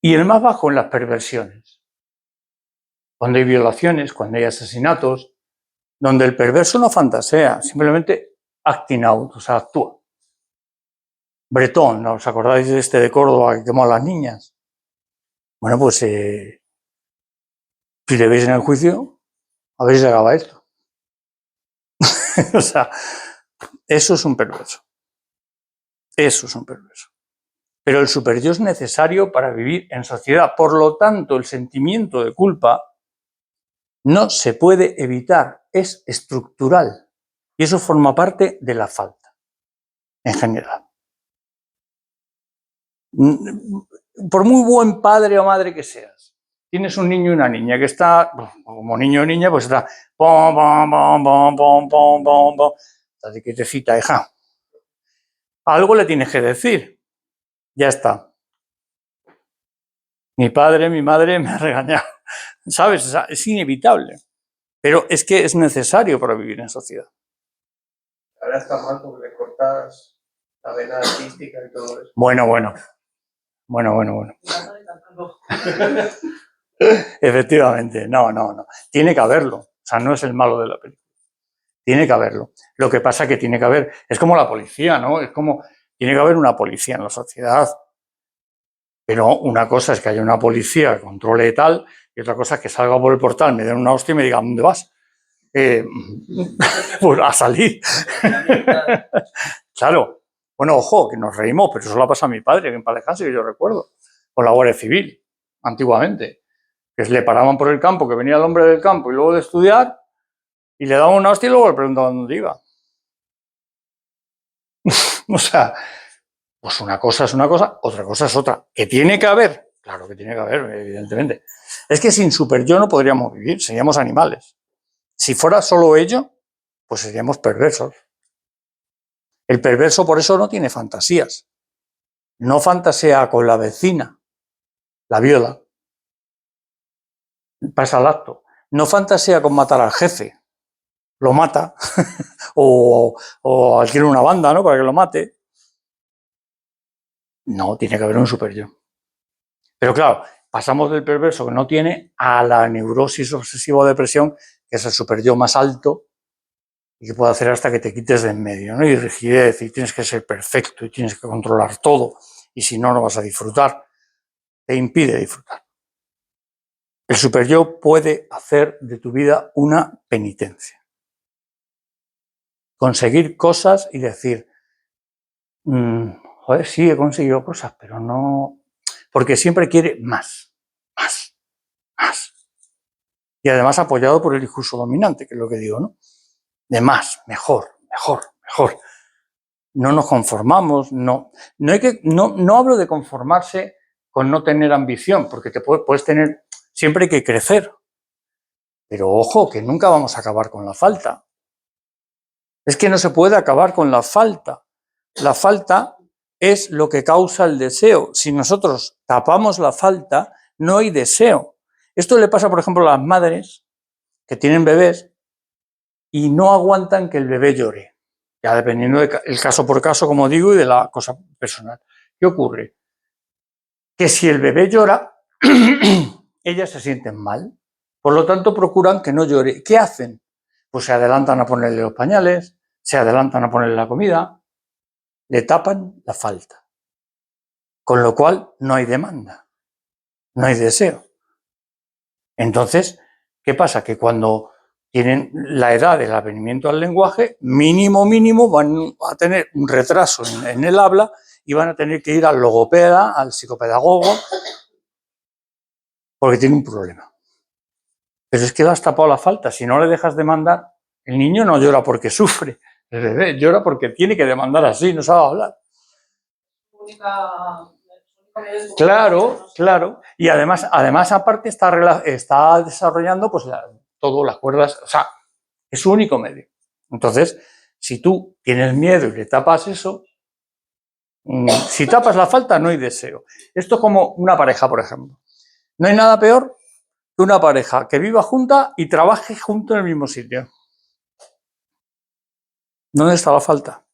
Y el más bajo en las perversiones, cuando hay violaciones, cuando hay asesinatos, donde el perverso no fantasea, simplemente acting out, o sea, actúa. Bretón, ¿no os acordáis de este de Córdoba que quemó a las niñas? Bueno, pues si le veis en el juicio, a ver si se acaba esto. O sea, eso es un perverso. Eso es un perverso. Pero el superyo es necesario para vivir en sociedad. Por lo tanto, el sentimiento de culpa no se puede evitar, es estructural. Y eso forma parte de la falta, en general. Por muy buen padre o madre que seas, tienes un niño y una niña que está, como niño o niña, pues está pom, pom, pom, pom, pom, pom, pom, pom. Estás de quietecita, hija. Algo le tienes que decir. Ya está. Mi padre, mi madre me ha regañado. ¿Sabes? O sea, es inevitable. Pero es que es necesario para vivir en sociedad. Ahora está mal porque le cortas la vena artística y todo eso. Bueno. Efectivamente, no. Tiene que haberlo. O sea, no es el malo de la película. Tiene que haberlo. Lo que pasa es que tiene que haber, es como la policía, ¿no? Es como, tiene que haber una policía en la sociedad. Pero una cosa es que haya una policía que controle tal, y otra cosa es que salga por el portal, me den una hostia y me diga, ¿dónde vas? Pues a salir. Claro. Bueno, ojo, que nos reímos, pero eso lo ha pasado a mi padre, que en paz descanse, que yo recuerdo, con la Guardia Civil, antiguamente. Que le paraban por el campo, que venía el hombre del campo y luego de estudiar, y le daban una hostia y luego le preguntaban dónde iba. O sea, pues una cosa es una cosa, otra cosa es otra. ¿Que tiene que haber? Claro que tiene que haber, evidentemente. Es que sin superyo no podríamos vivir, seríamos animales. Si fuera solo ello, pues seríamos perversos. El perverso por eso no tiene fantasías. No fantasea con la vecina, la viola, pasa al acto. No fantasea con matar al jefe, lo mata. o adquiere una banda, ¿no? Para que lo mate. No, tiene que haber un superyo. Pero claro, pasamos del perverso que no tiene a la neurosis obsesiva o depresión, que es el superyo más alto y que puede hacer hasta que te quites de en medio, ¿no? Y rigidez, y tienes que ser perfecto, y tienes que controlar todo, y si no, no vas a disfrutar. Te impide disfrutar. El superyo puede hacer de tu vida una penitencia. conseguir cosas y decir, joder, sí, he conseguido cosas, pero no... Porque siempre quiere más, más, más. Y además apoyado por el discurso dominante, que es lo que digo, ¿no? De más, mejor, mejor, mejor. No nos conformamos, no hablo de conformarse con no tener ambición, porque puedes tener, siempre hay que crecer. Pero ojo, que nunca vamos a acabar con la falta. Es que no se puede acabar con la falta. La falta es lo que causa el deseo. Si nosotros tapamos la falta, no hay deseo. Esto le pasa, por ejemplo, a las madres que tienen bebés y no aguantan que el bebé llore. Ya dependiendo del caso por caso, como digo, y de la cosa personal. ¿Qué ocurre? Que si el bebé llora, ellas se sienten mal. Por lo tanto, procuran que no llore. ¿Qué hacen? Pues se adelantan a ponerle los pañales, se adelantan a ponerle la comida, le tapan la falta. Con lo cual, no hay demanda, no hay deseo. Entonces, ¿qué pasa? Que cuando tienen la edad del avenimiento al lenguaje, mínimo van a tener un retraso en el habla y van a tener que ir al logopeda, al psicopedagogo, porque tiene un problema. Pero es que le has tapado la falta. Si no le dejas demandar, el niño no llora porque sufre, el bebé llora porque tiene que demandar así, no sabe hablar. Claro, claro. Y además aparte está desarrollando pues todas las cuerdas, o sea, es su único medio. Entonces, si tú tienes miedo y le tapas eso, si tapas la falta no hay deseo. Esto es como una pareja, por ejemplo. No hay nada peor que una pareja que viva junta y trabaje junto en el mismo sitio. ¿Dónde está la falta?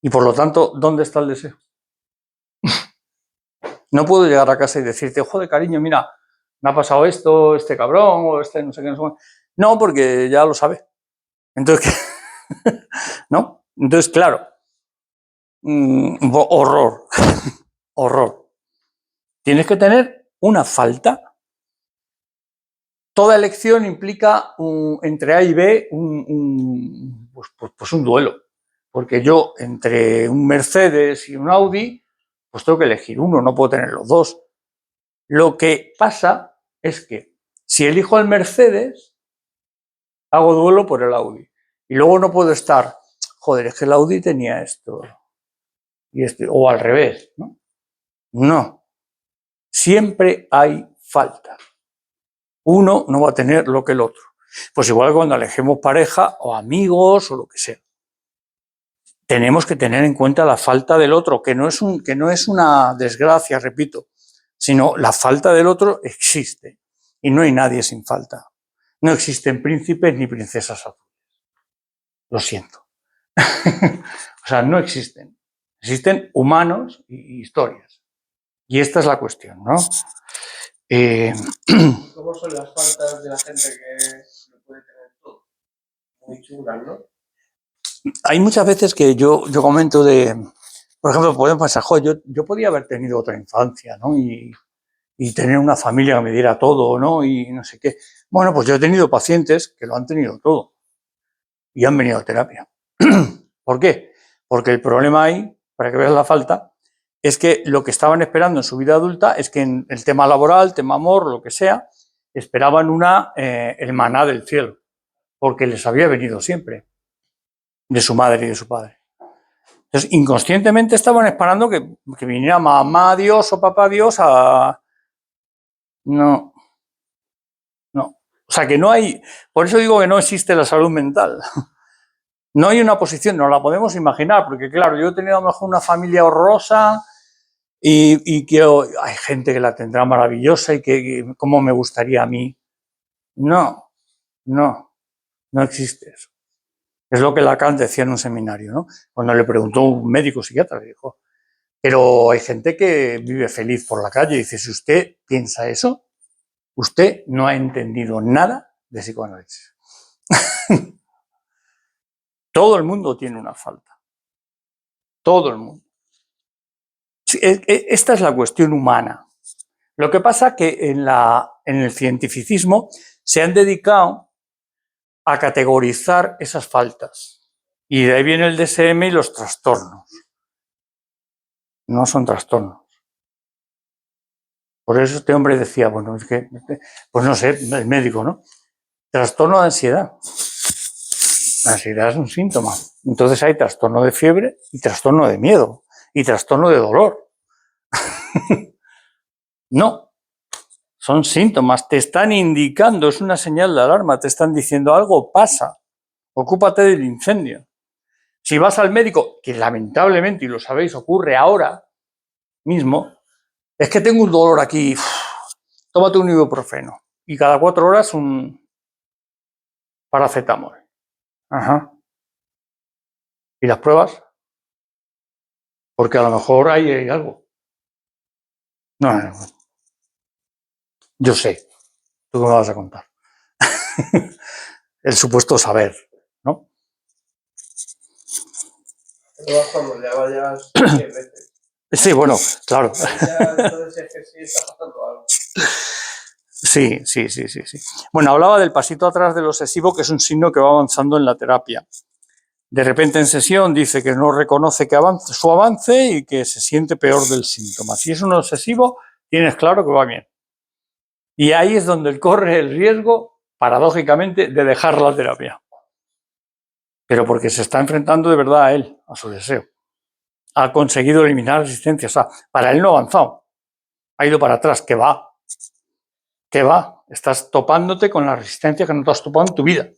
Y por lo tanto, ¿dónde está el deseo? No puedo llegar a casa y decirte, joder, cariño, mira, me ha pasado esto, este cabrón, o este no sé qué, no sé qué. No, porque ya lo sabe. Entonces, ¿no? Entonces, claro, horror, horror. Tienes que tener una falta. Toda elección implica entre A y B pues un duelo. Porque yo, entre un Mercedes y un Audi, pues tengo que elegir uno, no puedo tener los dos. Lo que pasa es que si elijo el Mercedes, hago duelo por el Audi. Y luego no puedo estar, joder, es que el Audi tenía esto, y o al revés, ¿no? No. Siempre hay falta. Uno no va a tener lo que el otro. Pues igual cuando elegimos pareja o amigos o lo que sea. Tenemos que tener en cuenta la falta del otro, que no es una desgracia, repito, sino la falta del otro existe. Y no hay nadie sin falta. No existen príncipes ni princesas azules. Lo siento. O sea, no existen. Existen humanos y historias. Y esta es la cuestión, ¿no? ¿Cómo son las faltas de la gente que lo puede tener todo? Muy chulas, ¿no? Hay muchas veces que yo comento por ejemplo, podemos pensar, joder, yo podía haber tenido otra infancia, ¿no? Y tener una familia que me diera todo, ¿no? Y no sé qué. Bueno, pues yo he tenido pacientes que lo han tenido todo y han venido a terapia. ¿Por qué? Porque el problema ahí, para que veas la falta, es que lo que estaban esperando en su vida adulta es que en el tema laboral, tema amor, lo que sea, esperaban el maná del cielo, porque les había venido siempre, de su madre y de su padre. Entonces, inconscientemente estaban esperando que viniera mamá Dios o papá Dios a... No, no. O sea, que no hay... Por eso digo que no existe la salud mental. No hay una posición, no la podemos imaginar, porque claro, yo he tenido a lo mejor una familia horrorosa y que hay gente que la tendrá maravillosa y que cómo me gustaría a mí. No, no existe eso. Es lo que Lacan decía en un seminario, ¿no? Cuando le preguntó un médico psiquiatra, le dijo, pero hay gente que vive feliz por la calle. Y dice, si usted piensa eso, usted no ha entendido nada de psicoanálisis. Todo el mundo tiene una falta. Todo el mundo. Esta es la cuestión humana. Lo que pasa es que en el cientificismo se han dedicado a categorizar esas faltas. Y de ahí viene el DSM y los trastornos. No son trastornos. Por eso este hombre decía, bueno, es que, pues no sé, el médico, ¿no? Trastorno de ansiedad. La ansiedad es un síntoma. Entonces hay trastorno de fiebre y trastorno de miedo y trastorno de dolor. No, son síntomas, te están indicando, es una señal de alarma, te están diciendo algo pasa, ocúpate del incendio. Si vas al médico, que lamentablemente, y lo sabéis, ocurre ahora mismo, es que tengo un dolor aquí, tómate un ibuprofeno y cada 4 horas un paracetamol. Ajá. ¿Y las pruebas? Porque a lo mejor hay algo. No. Yo sé, tú me vas a contar. El supuesto saber, ¿no? Pero cuando ya vayas 10 veces. Sí, bueno, claro. Ya, entonces es que sí está pasando algo. Sí. Bueno, hablaba del pasito atrás del obsesivo, que es un signo que va avanzando en la terapia. De repente en sesión dice que no reconoce que su avance y que se siente peor del síntoma. Si es un obsesivo, tienes claro que va bien. Y ahí es donde él corre el riesgo, paradójicamente, de dejar la terapia. Pero porque se está enfrentando de verdad a él, a su deseo. Ha conseguido eliminar resistencia. O sea, para él no ha avanzado. Ha ido para atrás. ¿Qué va? ¿Qué va? Estás topándote con la resistencia que no te has topado en tu vida.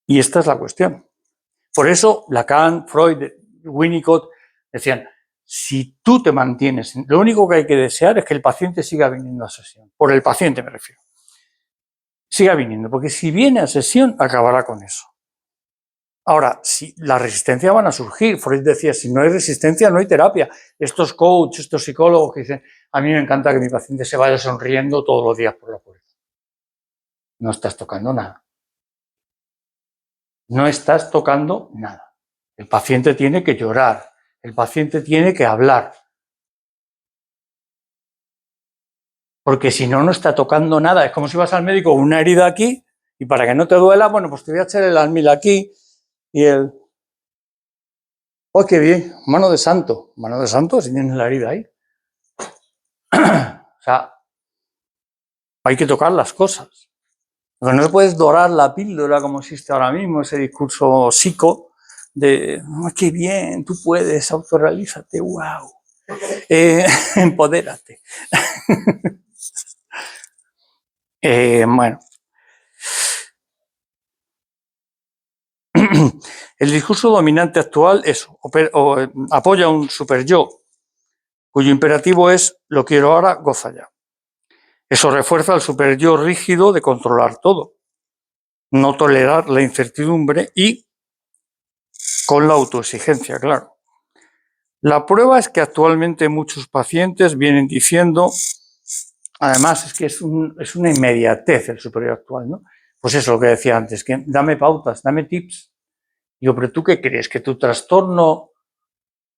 Y esta es la cuestión. Por eso Lacan, Freud, Winnicott decían, si tú te mantienes, lo único que hay que desear es que el paciente siga viniendo a sesión. Por el paciente me refiero. Siga viniendo, porque si viene a sesión, acabará con eso. Ahora, si la resistencia van a surgir, Freud decía, si no hay resistencia, no hay terapia. Estos coaches, estos psicólogos que dicen, a mí me encanta que mi paciente se vaya sonriendo todos los días por la puerta. No estás tocando nada. No estás tocando nada. El paciente tiene que llorar, el paciente tiene que hablar. Porque si no, no está tocando nada. Es como si vas al médico con una herida aquí y para que no te duela, bueno, pues te voy a echar el almil aquí y el... ¡Oh, qué bien! Mano de santo. Mano de santo si tienes la herida ahí. O sea, hay que tocar las cosas. Porque no puedes dorar la píldora como existe ahora mismo, ese discurso psico de, oh, qué bien, tú puedes, autorrealízate, wow, empodérate. Bueno. El discurso dominante actual es, apoya un superyo, cuyo imperativo es lo quiero ahora, goza ya. Eso refuerza el superyo rígido de controlar todo, no tolerar la incertidumbre y con la autoexigencia, claro. La prueba es que actualmente muchos pacientes vienen diciendo, además es que es una inmediatez el superior actual, ¿no? Pues eso lo que decía antes, que dame pautas, dame tips. Digo, pero ¿tú qué crees? ¿Que tu trastorno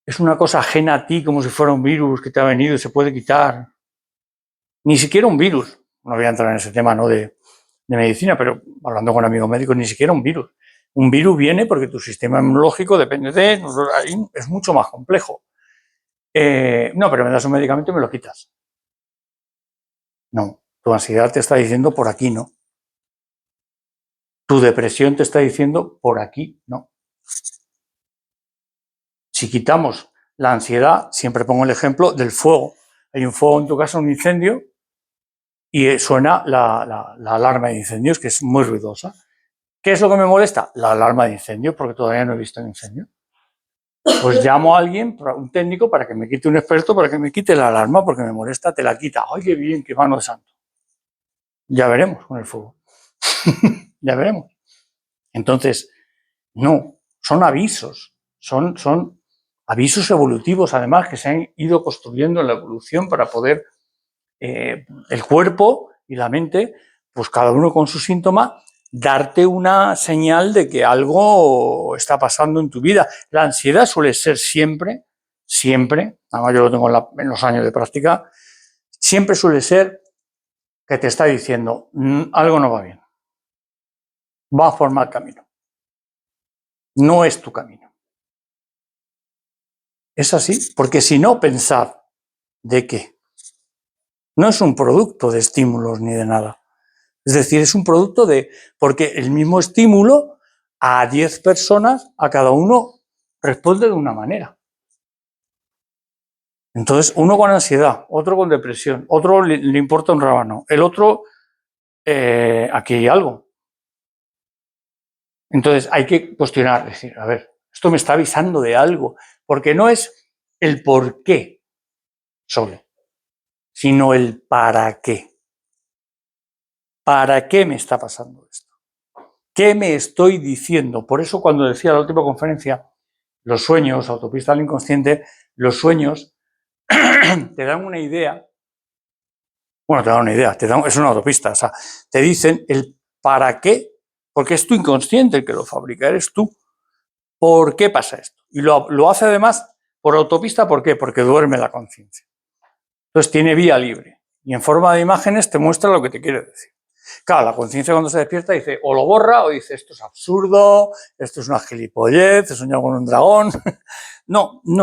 es una cosa ajena a ti, como si fuera un virus que te ha venido y se puede quitar? Ni siquiera un virus. No voy a entrar en ese tema, ¿no?, de medicina, pero hablando con amigos médicos, ni siquiera un virus. Un virus viene porque tu sistema inmunológico depende de... Es mucho más complejo. No, pero me das un medicamento y me lo quitas. No, tu ansiedad te está diciendo por aquí no. Tu depresión te está diciendo por aquí no. Si quitamos la ansiedad, siempre pongo el ejemplo del fuego. Hay un fuego en tu casa, un incendio, y suena la alarma de incendios, que es muy ruidosa. ¿Qué es lo que me molesta? La alarma de incendios, porque todavía no he visto un incendio. Pues llamo a alguien, un técnico, para que me quite, un experto, para que me quite la alarma, porque me molesta, te la quita. ¡Ay, qué bien, qué mano de santo! Ya veremos con el fuego. Ya veremos. Entonces, no, son avisos, son avisos evolutivos, además, que se han ido construyendo en la evolución para poder, el cuerpo y la mente, pues cada uno con su síntoma, darte una señal de que algo está pasando en tu vida. La ansiedad suele ser siempre, además yo lo tengo en los años de práctica, siempre suele ser que te está diciendo, algo no va bien, va a formar camino. no es tu camino. Es así, porque si no, pensad de qué. No es un producto de estímulos ni de nada. Es decir, es un producto de... Porque el mismo estímulo a 10 personas, a cada uno responde de una manera. Entonces, uno con ansiedad, otro con depresión, otro le importa un rábano, el otro, aquí hay algo. Entonces, hay que cuestionar, decir, a ver, esto me está avisando de algo, porque no es el por qué solo, sino el para qué. ¿Para qué me está pasando esto? ¿Qué me estoy diciendo? Por eso cuando decía en la última conferencia, los sueños, autopista al inconsciente, los sueños te dan una idea, bueno, te dan una idea, es una autopista, o sea, te dicen el para qué, porque es tu inconsciente el que lo fabrica, eres tú. ¿Por qué pasa esto? Y lo hace además por autopista, ¿por qué? Porque duerme la conciencia. Entonces tiene vía libre y en forma de imágenes te muestra lo que te quiere decir. Claro, la conciencia cuando se despierta dice, o lo borra o dice, esto es absurdo, esto es una gilipollez, he soñado con un dragón. No.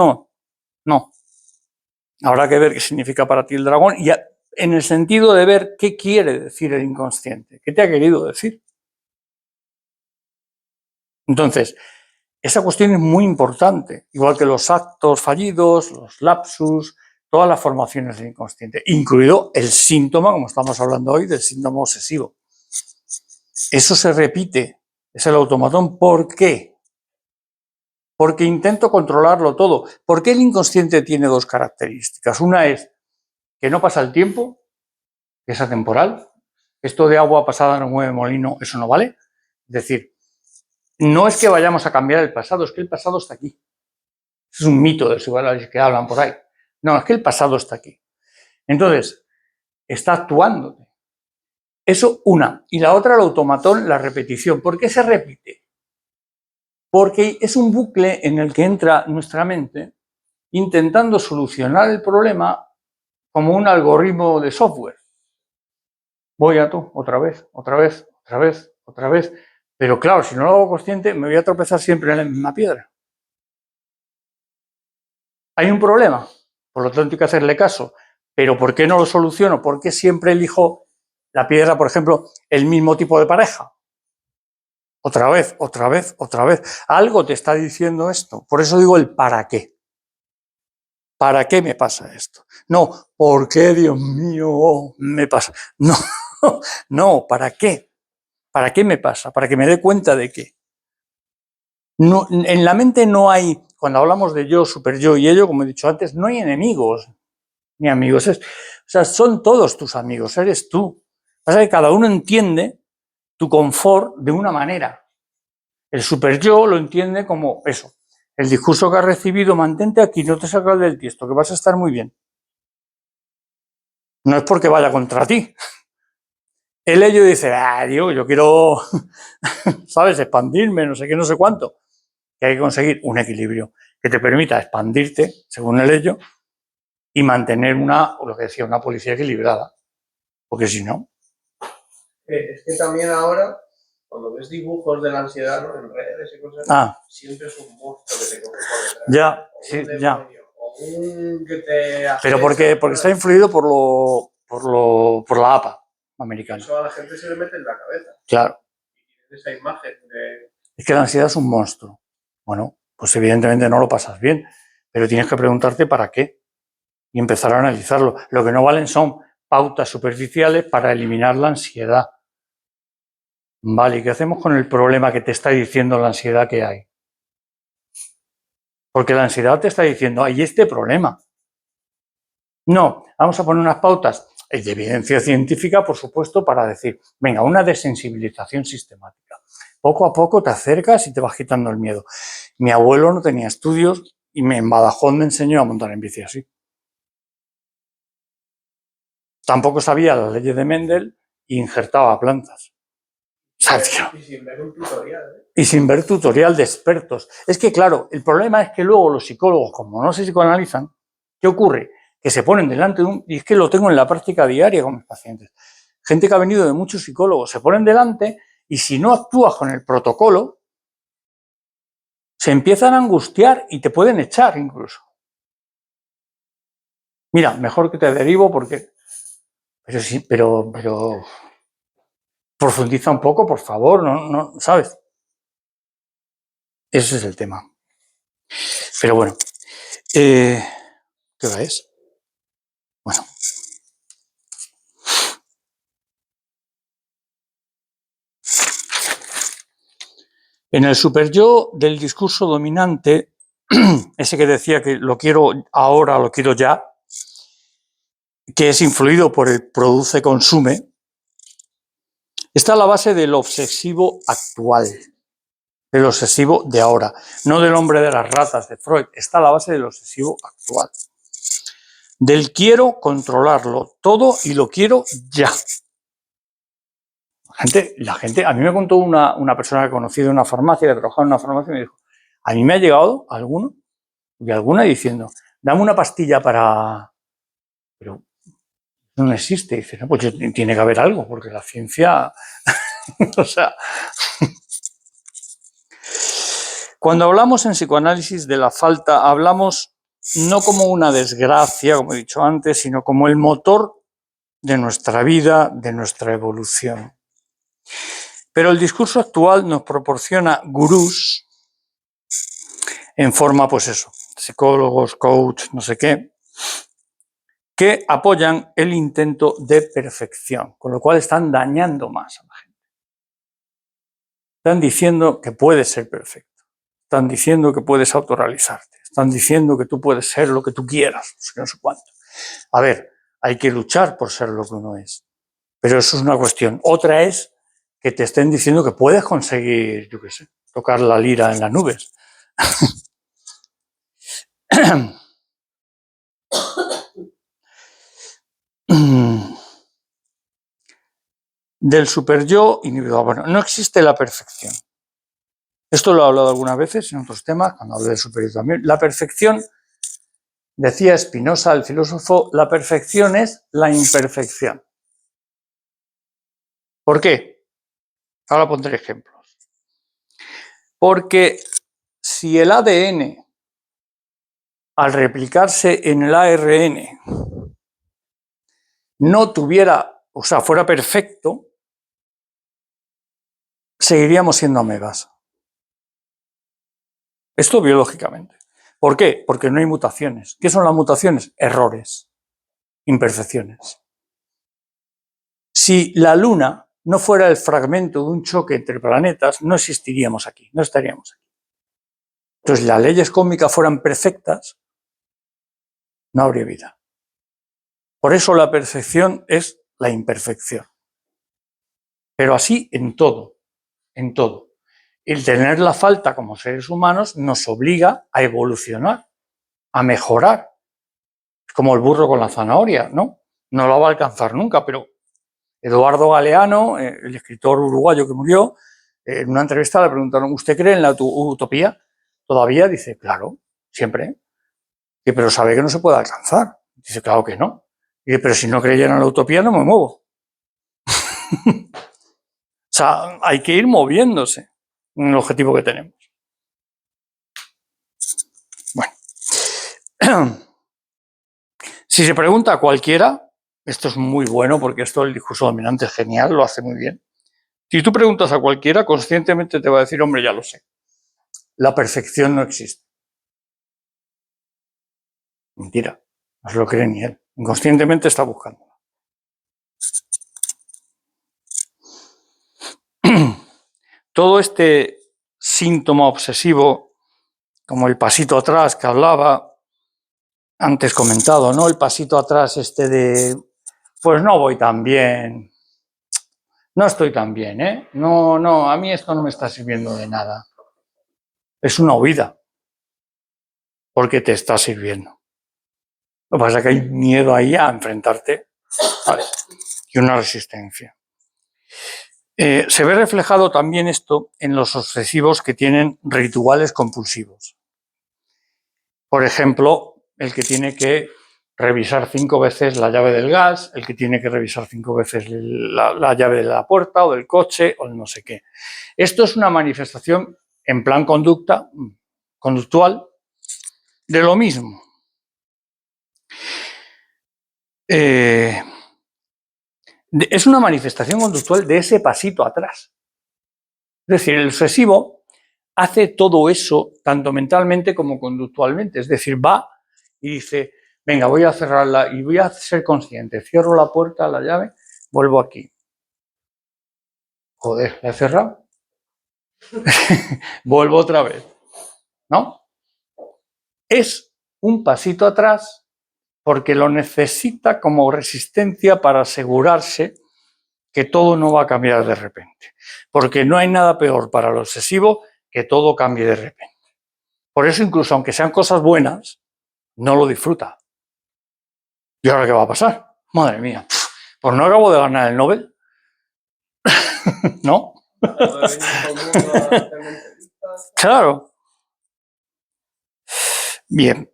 Habrá que ver qué significa para ti el dragón y en el sentido de ver qué quiere decir el inconsciente, qué te ha querido decir. Entonces, esa cuestión es muy importante, igual que los actos fallidos, los lapsus, todas las formaciones del inconsciente, incluido el síntoma, como estamos hablando hoy, del síndrome obsesivo. Eso se repite, es el automatón. ¿Por qué? Porque intento controlarlo todo. ¿Por qué el inconsciente tiene dos características? Una es que no pasa el tiempo, que es atemporal. Esto de agua pasada no mueve molino, eso no vale. Es decir, no es que vayamos a cambiar el pasado, es que el pasado está aquí. Es un mito de los que hablan por ahí. No, es que el pasado está aquí. Entonces, está actuando. Eso una. Y la otra, el automatón, la repetición. ¿Por qué se repite? Porque es un bucle en el que entra nuestra mente intentando solucionar el problema como un algoritmo de software. Voy a tú, otra vez. Pero claro, si no lo hago consciente, me voy a tropezar siempre en la misma piedra. Hay un problema, por lo tanto hay que hacerle caso. Pero ¿por qué no lo soluciono? ¿Por qué siempre elijo la piedra, por ejemplo, el mismo tipo de pareja? Otra vez. Algo te está diciendo esto. Por eso digo el para qué. ¿Para qué me pasa esto? No, ¿por qué, Dios mío, me pasa? No, ¿para qué? ¿Para qué me pasa? Para que me dé cuenta de qué. No, en la mente no hay, cuando hablamos de yo, super yo y ello, como he dicho antes, no hay enemigos ni amigos. O sea, son todos tus amigos, eres tú. Pasa que cada uno entiende tu confort de una manera. El super yo lo entiende como eso. El discurso que has recibido, mantente aquí, no te salgas del tiesto, que vas a estar muy bien. No es porque vaya contra ti. El ello dice, yo quiero, ¿sabes?, expandirme, no sé qué, no sé cuánto. Que hay que conseguir un equilibrio que te permita expandirte, según el ello, y mantener lo que decía, una policía equilibrada. Porque si no... Es que también ahora, cuando ves dibujos de la ansiedad, ¿no?, en redes y cosas, siempre es un monstruo que te coge por detrás. Ya, sí, ya. O un que te hace... Pero porque está influido por la APA americana. Eso a la gente se le mete en la cabeza. Claro. Esa imagen de... Es que la ansiedad es un monstruo. Bueno, pues evidentemente no lo pasas bien, pero tienes que preguntarte para qué y empezar a analizarlo. Lo que no valen son pautas superficiales para eliminar la ansiedad. Vale, ¿y qué hacemos con el problema que te está diciendo la ansiedad que hay? Porque la ansiedad te está diciendo, hay este problema. No, vamos a poner unas pautas de evidencia científica, por supuesto, para decir, venga, una desensibilización sistemática. Poco a poco te acercas y te vas quitando el miedo. Mi abuelo no tenía estudios y en Badajoz me enseñó a montar en bici así. Tampoco sabía las leyes de Mendel e injertaba plantas. Y sin ver un tutorial. Y sin ver tutorial de expertos. Es que, claro, el problema es que luego los psicólogos, como no se psicoanalizan, ¿qué ocurre? Que se ponen delante de y es que lo tengo en la práctica diaria con mis pacientes. Gente que ha venido de muchos psicólogos, se ponen delante y si no actúas con el protocolo, se empiezan a angustiar y te pueden echar incluso. Mira, mejor que te derivo porque... Pero sí, pero profundiza un poco, por favor, no, ¿sabes? Ese es el tema. Pero bueno, ¿qué hora es? Bueno. En el superyo del discurso dominante, ese que decía que lo quiero ahora, lo quiero ya, que es influido por el produce-consume, está a la base del obsesivo actual, del obsesivo de ahora, no del hombre de las ratas de Freud, está a la base del obsesivo actual. Del quiero controlarlo todo y lo quiero ya. La gente, a mí me contó una persona que he conocido en una farmacia, que trabajaba en una farmacia, y me dijo, a mí me ha llegado alguna diciendo, dame una pastilla para... Pero no existe. Dice, no, pues tiene que haber algo, porque la ciencia... o sea... Cuando hablamos en psicoanálisis de la falta, hablamos no como una desgracia, como he dicho antes, sino como el motor de nuestra vida, de nuestra evolución. Pero el discurso actual nos proporciona gurús en forma, pues eso, psicólogos, coach, no sé qué, que apoyan el intento de perfección, con lo cual están dañando más a la gente. Están diciendo que puedes ser perfecto, están diciendo que puedes autorrealizarte, están diciendo que tú puedes ser lo que tú quieras, no sé cuánto. A ver, hay que luchar por ser lo que uno es, pero eso es una cuestión. Otra es que te estén diciendo que puedes conseguir, yo qué sé, tocar la lira en las nubes. Del superyo individual. Bueno, no existe la perfección. Esto lo he hablado algunas veces en otros temas, cuando hablé del superyo también. La perfección, decía Spinoza, el filósofo, la perfección es la imperfección. ¿Por qué? Ahora pondré ejemplos. Porque si el ADN, al replicarse en el ARN, no tuviera, o sea, fuera perfecto, seguiríamos siendo amebas. Esto biológicamente. ¿Por qué? Porque no hay mutaciones. ¿Qué son las mutaciones? Errores, imperfecciones. Si la Luna no fuera el fragmento de un choque entre planetas, no existiríamos aquí, no estaríamos aquí. Entonces, si las leyes cósmicas fueran perfectas, no habría vida. Por eso la perfección es la imperfección. Pero así en todo, en todo. El tener la falta como seres humanos nos obliga a evolucionar, a mejorar. Es como el burro con la zanahoria, ¿no? No lo va a alcanzar nunca, pero Eduardo Galeano, el escritor uruguayo que murió, en una entrevista le preguntaron, ¿usted cree en la utopía? Todavía dice, claro, siempre. Dice, pero sabe que no se puede alcanzar. Dice, claro que no. Dice, pero si no creyera en la utopía no me muevo. O sea, hay que ir moviéndose en el objetivo que tenemos. Bueno. Si se pregunta a cualquiera, esto es muy bueno porque esto el discurso dominante es genial, lo hace muy bien. Si tú preguntas a cualquiera, conscientemente te va a decir, hombre, ya lo sé. La perfección no existe. Mentira, no se lo cree ni él. Inconscientemente está buscando. Todo este síntoma obsesivo, como el pasito atrás que hablaba, antes comentado, ¿no? El pasito atrás de, pues no voy tan bien, no estoy tan bien, ¿eh? No, a mí esto no me está sirviendo de nada. Es una huida, porque te está sirviendo. Lo que pasa es que hay miedo ahí a enfrentarte, ¿vale? Y una resistencia. Se ve reflejado también esto en los obsesivos que tienen rituales compulsivos. Por ejemplo, el que tiene que revisar 5 veces la llave del gas, el que tiene que revisar 5 veces la llave de la puerta o del coche o el no sé qué. Esto es una manifestación en plan conducta conductual de lo mismo. Es una manifestación conductual de ese pasito atrás. Es decir, el obsesivo hace todo eso tanto mentalmente como conductualmente. Es decir, va y dice, venga, voy a cerrarla y voy a ser consciente. Cierro la puerta, la llave, vuelvo aquí. Joder, ¿la he cerrado? Vuelvo otra vez. ¿No? Es un pasito atrás porque lo necesita como resistencia para asegurarse que todo no va a cambiar de repente. Porque no hay nada peor para el obsesivo que todo cambie de repente. Por eso, incluso aunque sean cosas buenas, no lo disfruta. ¿Y ahora qué va a pasar? Madre mía, pues no acabo de ganar el Nobel. ¿No? Claro. Bien.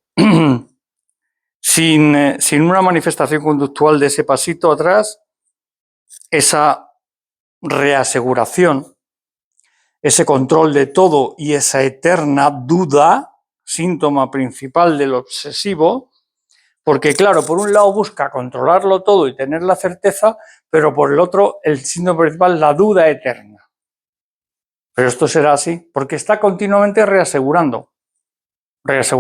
Sin una manifestación conductual de ese pasito atrás, esa reaseguración, ese control de todo y esa eterna duda, síntoma principal del obsesivo, porque claro, por un lado busca controlarlo todo y tener la certeza, pero por el otro, el síntoma principal, la duda eterna. Pero esto será así, porque está continuamente reasegurando. Entonces,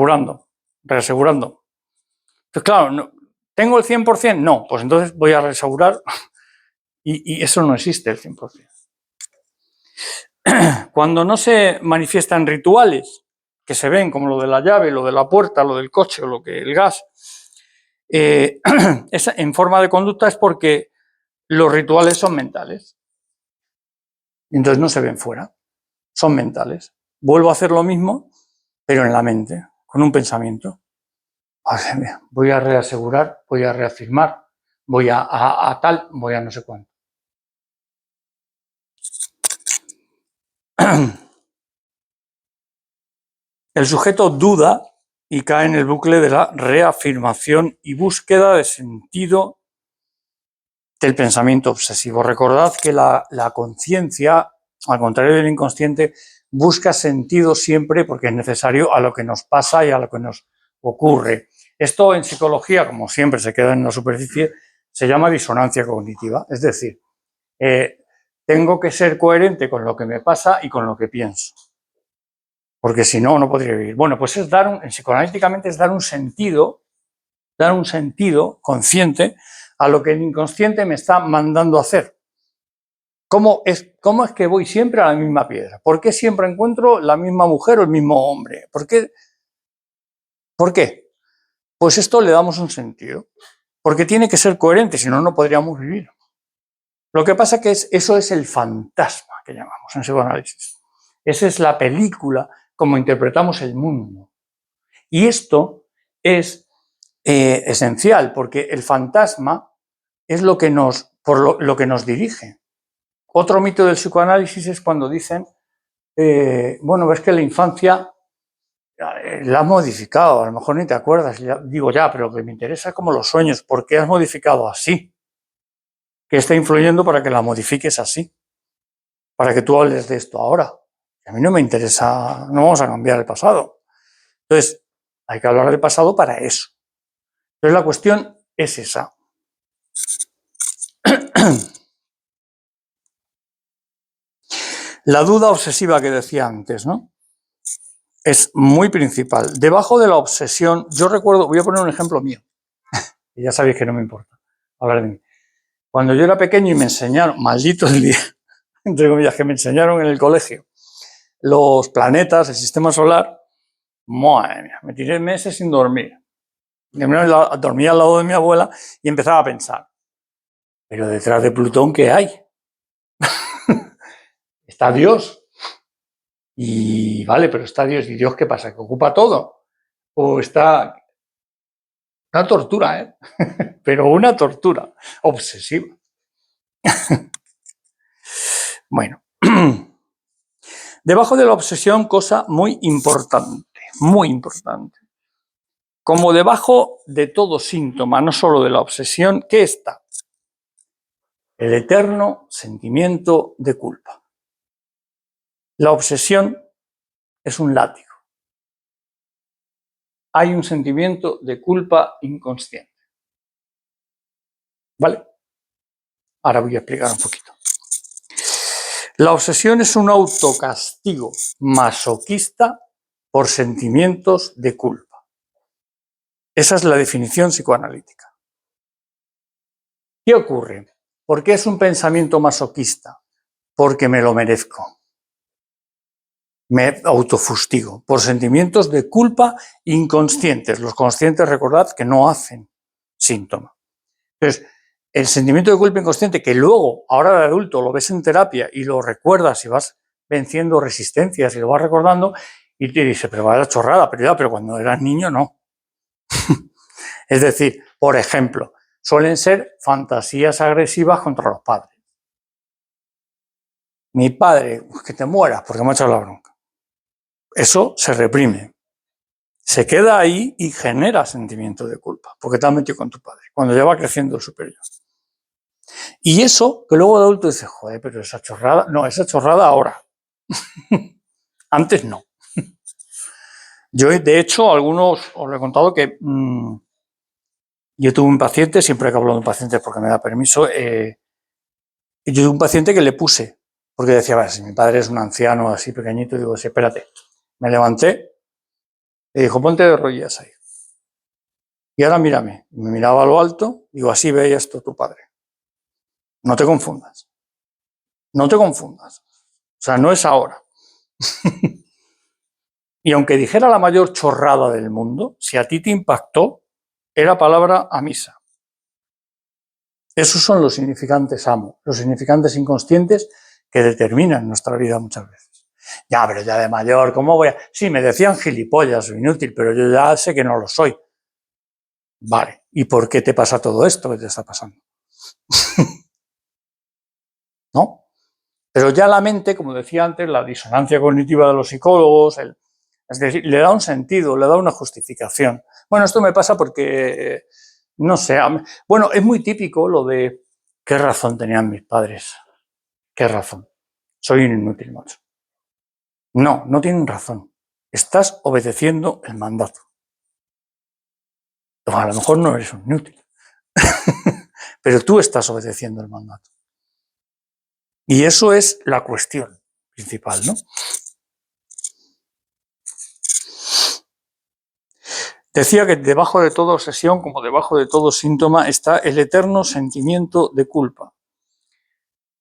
claro, no, ¿tengo el 100%? No, pues entonces voy a reasegurar y eso no existe el 100%. Cuando no se manifiestan rituales que se ven como lo de la llave, lo de la puerta, lo del coche o lo que el gas, en forma de conducta es porque los rituales son mentales. Entonces no se ven fuera, son mentales. Vuelvo a hacer lo mismo, pero en la mente, con un pensamiento. Voy a reasegurar, voy a reafirmar, voy a tal, voy a no sé cuánto. El sujeto duda y cae en el bucle de la reafirmación y búsqueda de sentido del pensamiento obsesivo. Recordad que la conciencia, al contrario del inconsciente, busca sentido siempre porque es necesario a lo que nos pasa y a lo que nos ocurre. Esto en psicología, como siempre se queda en la superficie, se llama disonancia cognitiva. Es decir, tengo que ser coherente con lo que me pasa y con lo que pienso. Porque si no, no podría vivir. Bueno, pues es psicoanalíticamente es dar un sentido consciente a lo que el inconsciente me está mandando a hacer. ¿Cómo es que voy siempre a la misma piedra? ¿Por qué siempre encuentro la misma mujer o el mismo hombre? ¿Por qué? Pues esto le damos un sentido. Porque tiene que ser coherente, si no, no podríamos vivir. Lo que pasa que eso es el fantasma que llamamos en psicoanálisis. Esa es la película como interpretamos el mundo. Y esto es esencial, porque el fantasma es lo que nos dirige. Otro mito del psicoanálisis es cuando dicen, bueno, ves que la infancia la has modificado, a lo mejor ni te acuerdas. Digo, pero lo que me interesa es como los sueños, ¿por qué has modificado así? ¿Qué está influyendo para que la modifiques así? Para que tú hables de esto ahora. A mí no me interesa, no vamos a cambiar el pasado. Entonces, hay que hablar del pasado para eso. Entonces, la cuestión es esa. La duda obsesiva que decía antes, ¿no? Es muy principal. Debajo de la obsesión, yo recuerdo, voy a poner un ejemplo mío, y ya sabéis que no me importa hablar de mí. Cuando yo era pequeño y me enseñaron, maldito el día, entre comillas, que me enseñaron en el colegio, los planetas, el sistema solar, madre mía, me tiré meses sin dormir. Dormía al lado de mi abuela y empezaba a pensar, pero detrás de Plutón, ¿qué hay? Está Dios. Y vale, pero está Dios. ¿Y Dios qué pasa? ¿Que ocupa todo? ¿O está...? Una tortura, ¿eh? Pero una tortura obsesiva. Bueno. Debajo de la obsesión, cosa muy importante. Como debajo de todo síntoma, no solo de la obsesión, ¿qué está? El eterno sentimiento de culpa. La obsesión es un látigo. hay un sentimiento de culpa inconsciente. ¿Vale? Ahora voy a explicar un poquito. La obsesión es un autocastigo masoquista por sentimientos de culpa. Esa es la definición psicoanalítica. ¿Qué ocurre? ¿Por qué es un pensamiento masoquista? Porque me lo merezco. Me autofustigo por sentimientos de culpa inconscientes. Los conscientes, recordad, que no hacen síntoma. Entonces, el sentimiento de culpa inconsciente, que luego, ahora de adulto, lo ves en terapia y lo recuerdas y vas venciendo resistencias y lo vas recordando y te dices, pero vaya chorrada, pero cuando eras niño no. Es decir, por ejemplo, suelen ser fantasías agresivas contra los padres. Mi padre, que te mueras porque me ha echado la bronca. Eso se reprime. Se queda ahí y genera sentimiento de culpa, porque te has metido con tu padre, cuando ya va creciendo el superior. Y eso, que luego de adulto dices, joder, pero esa chorrada, no, esa chorrada ahora. Antes no. Yo, de hecho, algunos os lo he contado que yo tuve un paciente, siempre que hablo de un paciente porque me da permiso, yo tuve un paciente que le puse, porque decía, vale, si mi padre es un anciano así pequeñito, digo, sí, espérate. Me levanté y dijo, ponte de rodillas ahí. Y ahora mírame. Y me miraba a lo alto, digo, así ve esto tu padre. No te confundas. No te confundas. O sea, no es ahora. Y aunque dijera la mayor chorrada del mundo, si a ti te impactó, era palabra a misa. Esos son los significantes amo, los significantes inconscientes que determinan nuestra vida muchas veces. Ya, pero ya de mayor, ¿cómo voy a...? Sí, me decían gilipollas o inútil, pero yo ya sé que no lo soy. Vale, ¿y por qué te pasa todo esto que te está pasando? ¿No? Pero ya la mente, como decía antes, la disonancia cognitiva de los psicólogos, es decir, le da un sentido, le da una justificación. Bueno, esto me pasa porque, no sé, bueno, es muy típico lo de qué razón tenían mis padres, qué razón. Soy un inútil, macho. No, no tienen razón. Estás obedeciendo el mandato. Bueno, a lo mejor no eres un inútil, pero tú estás obedeciendo el mandato. Y eso es la cuestión principal, ¿no? Decía que debajo de toda obsesión, como debajo de todo síntoma, está el eterno sentimiento de culpa.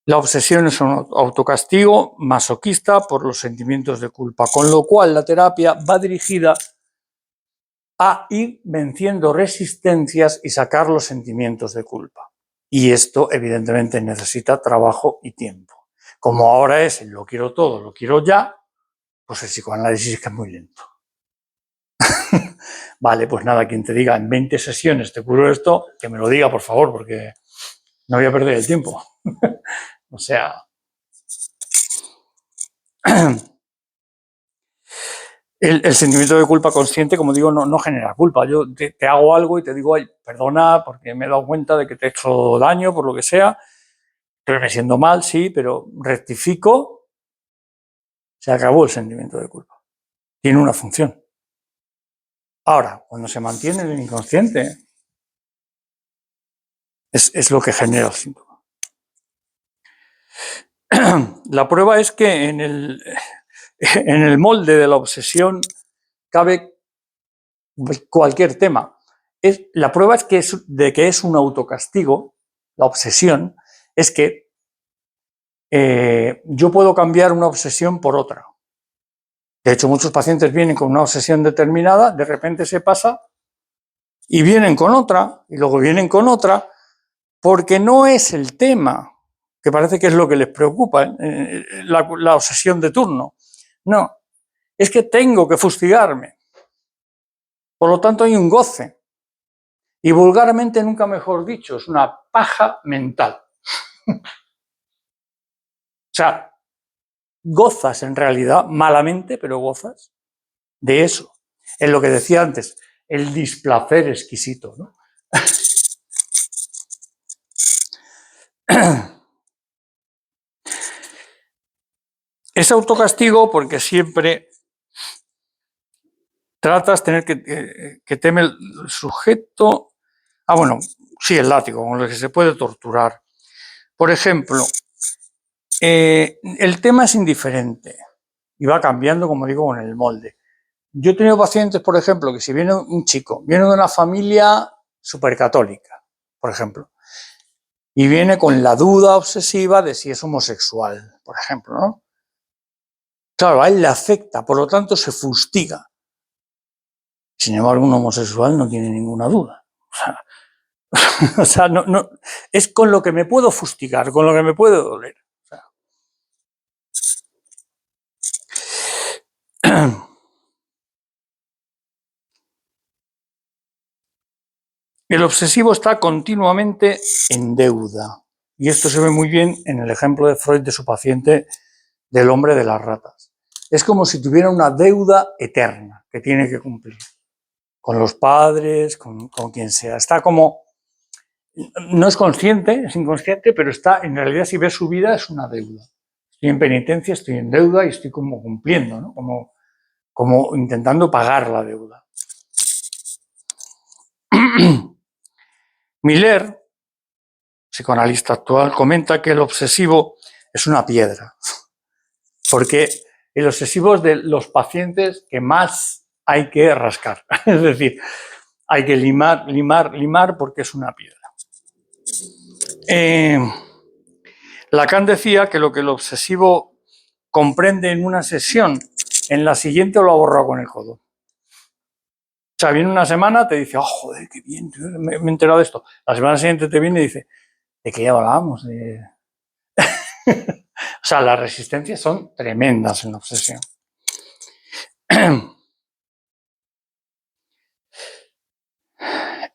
La obsesión es un autocastigo masoquista por los sentimientos de culpa, con lo cual la terapia va dirigida a ir venciendo resistencias y sacar los sentimientos de culpa. Y esto, evidentemente, necesita trabajo y tiempo. Como ahora es el lo quiero todo, lo quiero ya, pues el psicoanálisis es que es muy lento. Vale, pues nada, quien te diga en 20 sesiones te curo esto, que me lo diga, por favor, porque no voy a perder el tiempo. O sea... El sentimiento de culpa consciente, como digo, no genera culpa. Yo te hago algo y te digo, ay, perdona, porque me he dado cuenta de que te he hecho daño, por lo que sea, pero me siento mal, sí, pero rectifico, se acabó el sentimiento de culpa. Tiene una función. Ahora, cuando se mantiene en el inconsciente, es lo que genera el síntoma. La prueba es que en el molde de la obsesión cabe cualquier tema. La prueba es que de que es un autocastigo, la obsesión, es que yo puedo cambiar una obsesión por otra. De hecho, muchos pacientes vienen con una obsesión determinada, de repente se pasa y vienen con otra, y luego vienen con otra, porque no es el tema, que parece que es lo que les preocupa, la obsesión de turno. No, es que tengo que fustigarme. Por lo tanto, hay un goce. Y vulgarmente, nunca mejor dicho, es una paja mental. O sea, gozas en realidad, malamente, pero gozas de eso. En lo que decía antes, el displacer exquisito, ¿no? Es autocastigo porque siempre tratas tener que teme el sujeto. Ah, bueno, sí, el látigo, con el que se puede torturar. Por ejemplo, el tema es indiferente y va cambiando, como digo, con el molde. Yo he tenido pacientes, por ejemplo, que si viene un chico, viene de una familia supercatólica, por ejemplo, y viene con la duda obsesiva de si es homosexual, por ejemplo, ¿no? Claro, a él le afecta, por lo tanto se fustiga. Sin embargo, un homosexual no tiene ninguna duda. O sea, no, es con lo que me puedo fustigar, con lo que me puede doler. O sea. El obsesivo está continuamente en deuda. Y esto se ve muy bien en el ejemplo de Freud de su paciente del hombre de las ratas. Es como si tuviera una deuda eterna que tiene que cumplir. Con los padres, con quien sea. Está como... No es consciente, es inconsciente, pero está, en realidad, si ves su vida, es una deuda. Estoy en penitencia, estoy en deuda y estoy como cumpliendo, ¿no? Como intentando pagar la deuda. Miller, psicoanalista actual, comenta que el obsesivo es una piedra, porque el obsesivo es de los pacientes que más hay que rascar, es decir, hay que limar porque es una piedra. Lacan decía que lo que el obsesivo comprende en una sesión, en la siguiente lo ha borrado con el codo. O sea, viene una semana, te dice, oh, joder, qué bien, me he enterado de esto. La semana siguiente te viene y dice, ¿de qué ya hablábamos? O sea, las resistencias son tremendas en la obsesión.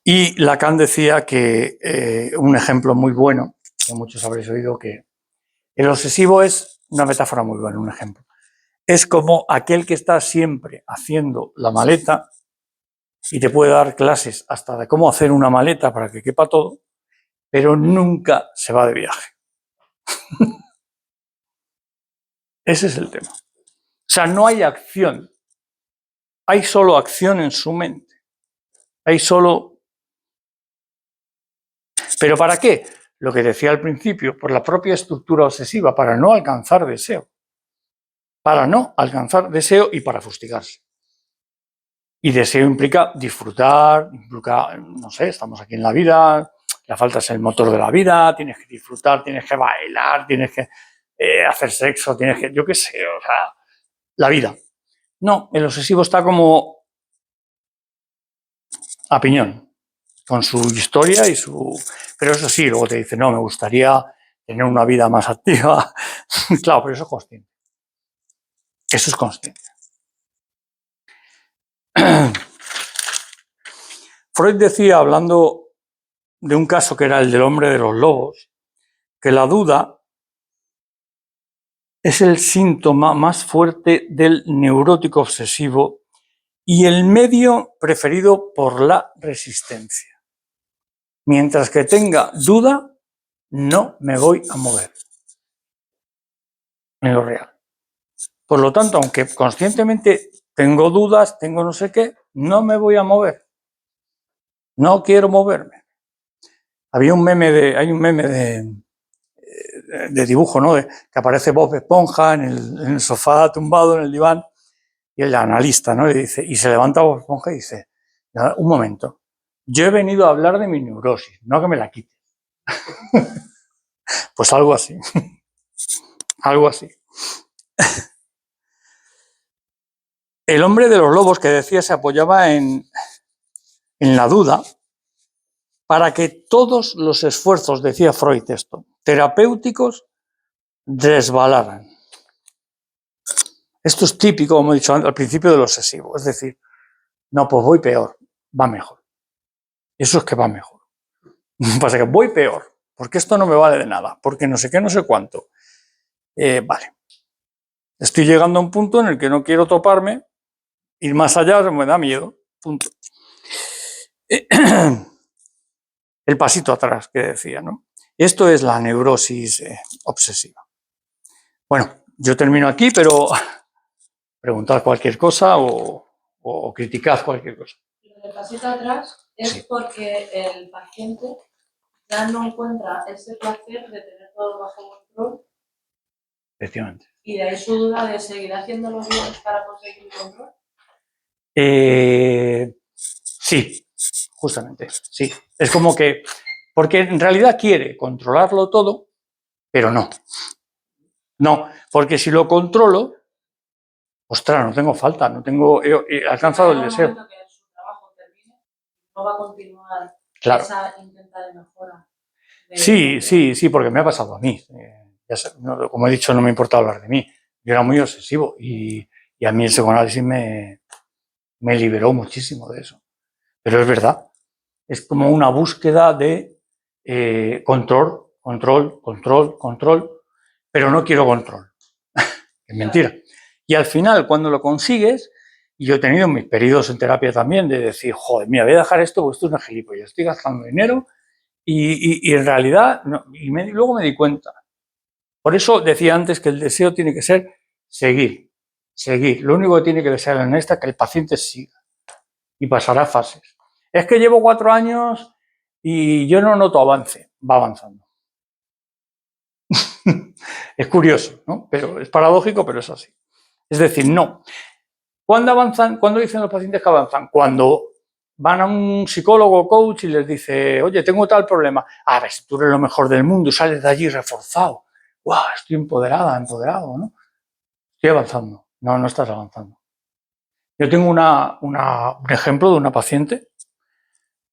Y Lacan decía que un ejemplo muy bueno, que muchos habréis oído, que el obsesivo es una metáfora muy buena, un ejemplo. Es como aquel que está siempre haciendo la maleta y te puede dar clases hasta de cómo hacer una maleta para que quepa todo, pero nunca se va de viaje. Ese es el tema. O sea, no hay acción. Hay solo acción en su mente. Hay solo... ¿Pero para qué? Lo que decía al principio, por la propia estructura obsesiva, para no alcanzar deseo. Para no alcanzar deseo y para fustigarse. Y deseo implica disfrutar, implica, no sé, estamos aquí en la vida, la falta es el motor de la vida, tienes que disfrutar, tienes que bailar, tienes que hacer sexo, tienes que, yo qué sé, o sea, la vida. No, el obsesivo está como a piñón, con su historia y su... Pero eso sí, luego te dice, no, me gustaría tener una vida más activa. Claro, pero eso es consciente. Eso es consciente. Freud decía, hablando de un caso que era el del hombre de los lobos, que la duda es el síntoma más fuerte del neurótico obsesivo y el medio preferido por la resistencia. Mientras que tenga duda, no me voy a mover en lo real. Por lo tanto, aunque conscientemente tengo dudas, tengo no sé qué, no me voy a mover. No quiero moverme. Hay un meme de dibujo, ¿no? Que aparece Bob Esponja en el sofá tumbado en el diván y el analista, ¿no? Y se levanta Bob Esponja y dice, un momento, yo he venido a hablar de mi neurosis, no que me la quite. Pues algo así. Algo así. El hombre de los lobos que decía se apoyaba en la duda para que todos los esfuerzos, decía Freud esto, terapéuticos resbalaran. Esto es típico, como he dicho al principio, del obsesivo. Es decir, no, pues voy peor, va mejor. Eso es que va mejor. Pasa que voy peor, porque esto no me vale de nada, porque no sé qué, no sé cuánto. Vale. Estoy llegando a un punto en el que no quiero toparme, ir más allá me da miedo. Punto. El pasito atrás que decía, ¿no? Esto es la neurosis obsesiva. Bueno, yo termino aquí, pero preguntad cualquier cosa o o criticad cualquier cosa. Lo del pasito atrás es sí, porque el paciente ya no encuentra ese placer de tener todo bajo control. Efectivamente. Y de ahí su duda de seguir haciéndolo bien para conseguir el control. Sí, justamente, sí. Es como que, porque en realidad quiere controlarlo todo, pero no. No, porque si lo controlo, ostras, no tengo falta, no tengo, he alcanzado el deseo. En que su trabajo termine, no va a continuar claro, esa intenta de mejora. Sí, porque me ha pasado a mí. Como he dicho, no me importa hablar de mí. Yo era muy obsesivo y a mí el psicoanálisis me liberó muchísimo de eso. Pero es verdad, es como una búsqueda de control, pero no quiero control. Es mentira. Y al final, cuando lo consigues, y yo he tenido mis periodos en terapia también, de decir, joder, mira, voy a dejar esto porque esto es una gilipollas, estoy gastando dinero y en realidad, no, luego me di cuenta. Por eso decía antes que el deseo tiene que ser seguir. Lo único que tiene que desear en esta es que el paciente siga y pasará fases. Es que llevo 4 años y yo no noto avance, va avanzando. Es curioso, ¿no? Pero es paradójico, pero es así. Es decir, no. ¿Cuándo avanzan? ¿Cuándo dicen los pacientes que avanzan? Cuando van a un psicólogo o coach y les dice, oye, tengo tal problema. A ver, si tú eres lo mejor del mundo, sales de allí reforzado. ¡Guau! Estoy empoderado, ¿no? Estoy avanzando. No, no estás avanzando. Yo tengo un ejemplo de una paciente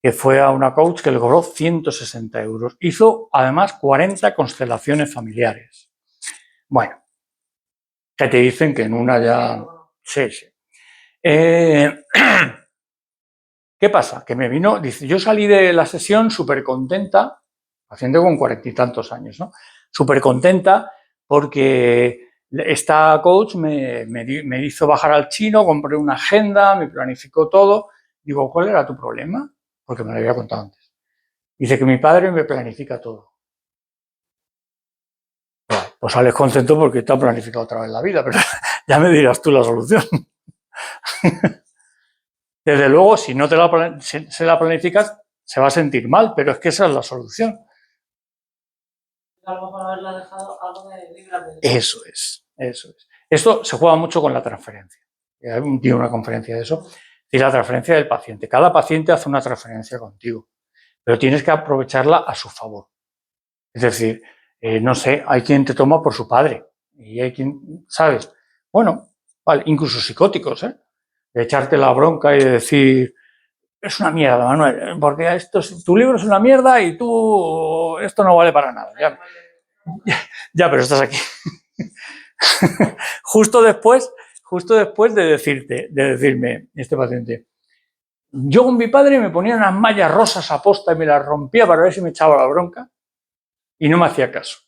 que fue a una coach que le cobró 160 euros. Hizo, además, 40 constelaciones familiares. Bueno, que te dicen que en una ya... Sí. ¿Qué pasa? Que me vino, dice, yo salí de la sesión súper contenta, paciente con 40 y tantos años, ¿no? Súper contenta porque esta coach me hizo bajar al chino, compré una agenda, me planificó todo. Digo, ¿cuál era tu problema? Porque me lo había contado antes. Dice que mi padre me planifica todo. Bueno, pues sales contento porque te ha planificado otra vez la vida, pero ya me dirás tú la solución. Desde luego, si no se la planificas, se va a sentir mal, pero es que esa es la solución. A lo mejor haberla dejado algo de libre. Eso es. Esto se juega mucho con la transferencia. Tiene una conferencia de eso. Y la transferencia del paciente. Cada paciente hace una transferencia contigo, pero tienes que aprovecharla a su favor. Es decir, no sé, hay quien te toma por su padre y hay quien, ¿sabes? Bueno, vale, incluso psicóticos, ¿eh? De echarte la bronca y de decir, es una mierda, Manuel, porque tu libro es una mierda y esto no vale para nada. Ya, pero estás aquí. Justo después de decirme este paciente, yo con mi padre me ponía unas mallas rosas a posta y me las rompía para ver si me echaba la bronca y no me hacía caso.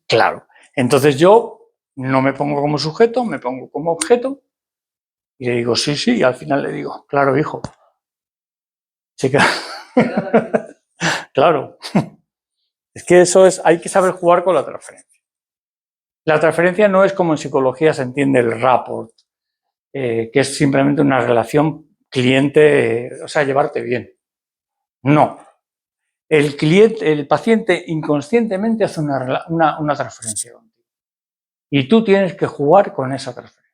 Claro. Entonces yo no me pongo como sujeto, me pongo como objeto y le digo, sí, y al final le digo, claro, hijo. Chica. Claro. Es que hay que saber jugar con la transferencia. La transferencia no es como en psicología se entiende el rapport, que es simplemente una relación cliente, o sea, llevarte bien. No. El paciente inconscientemente hace una transferencia contigo. Y tú tienes que jugar con esa transferencia.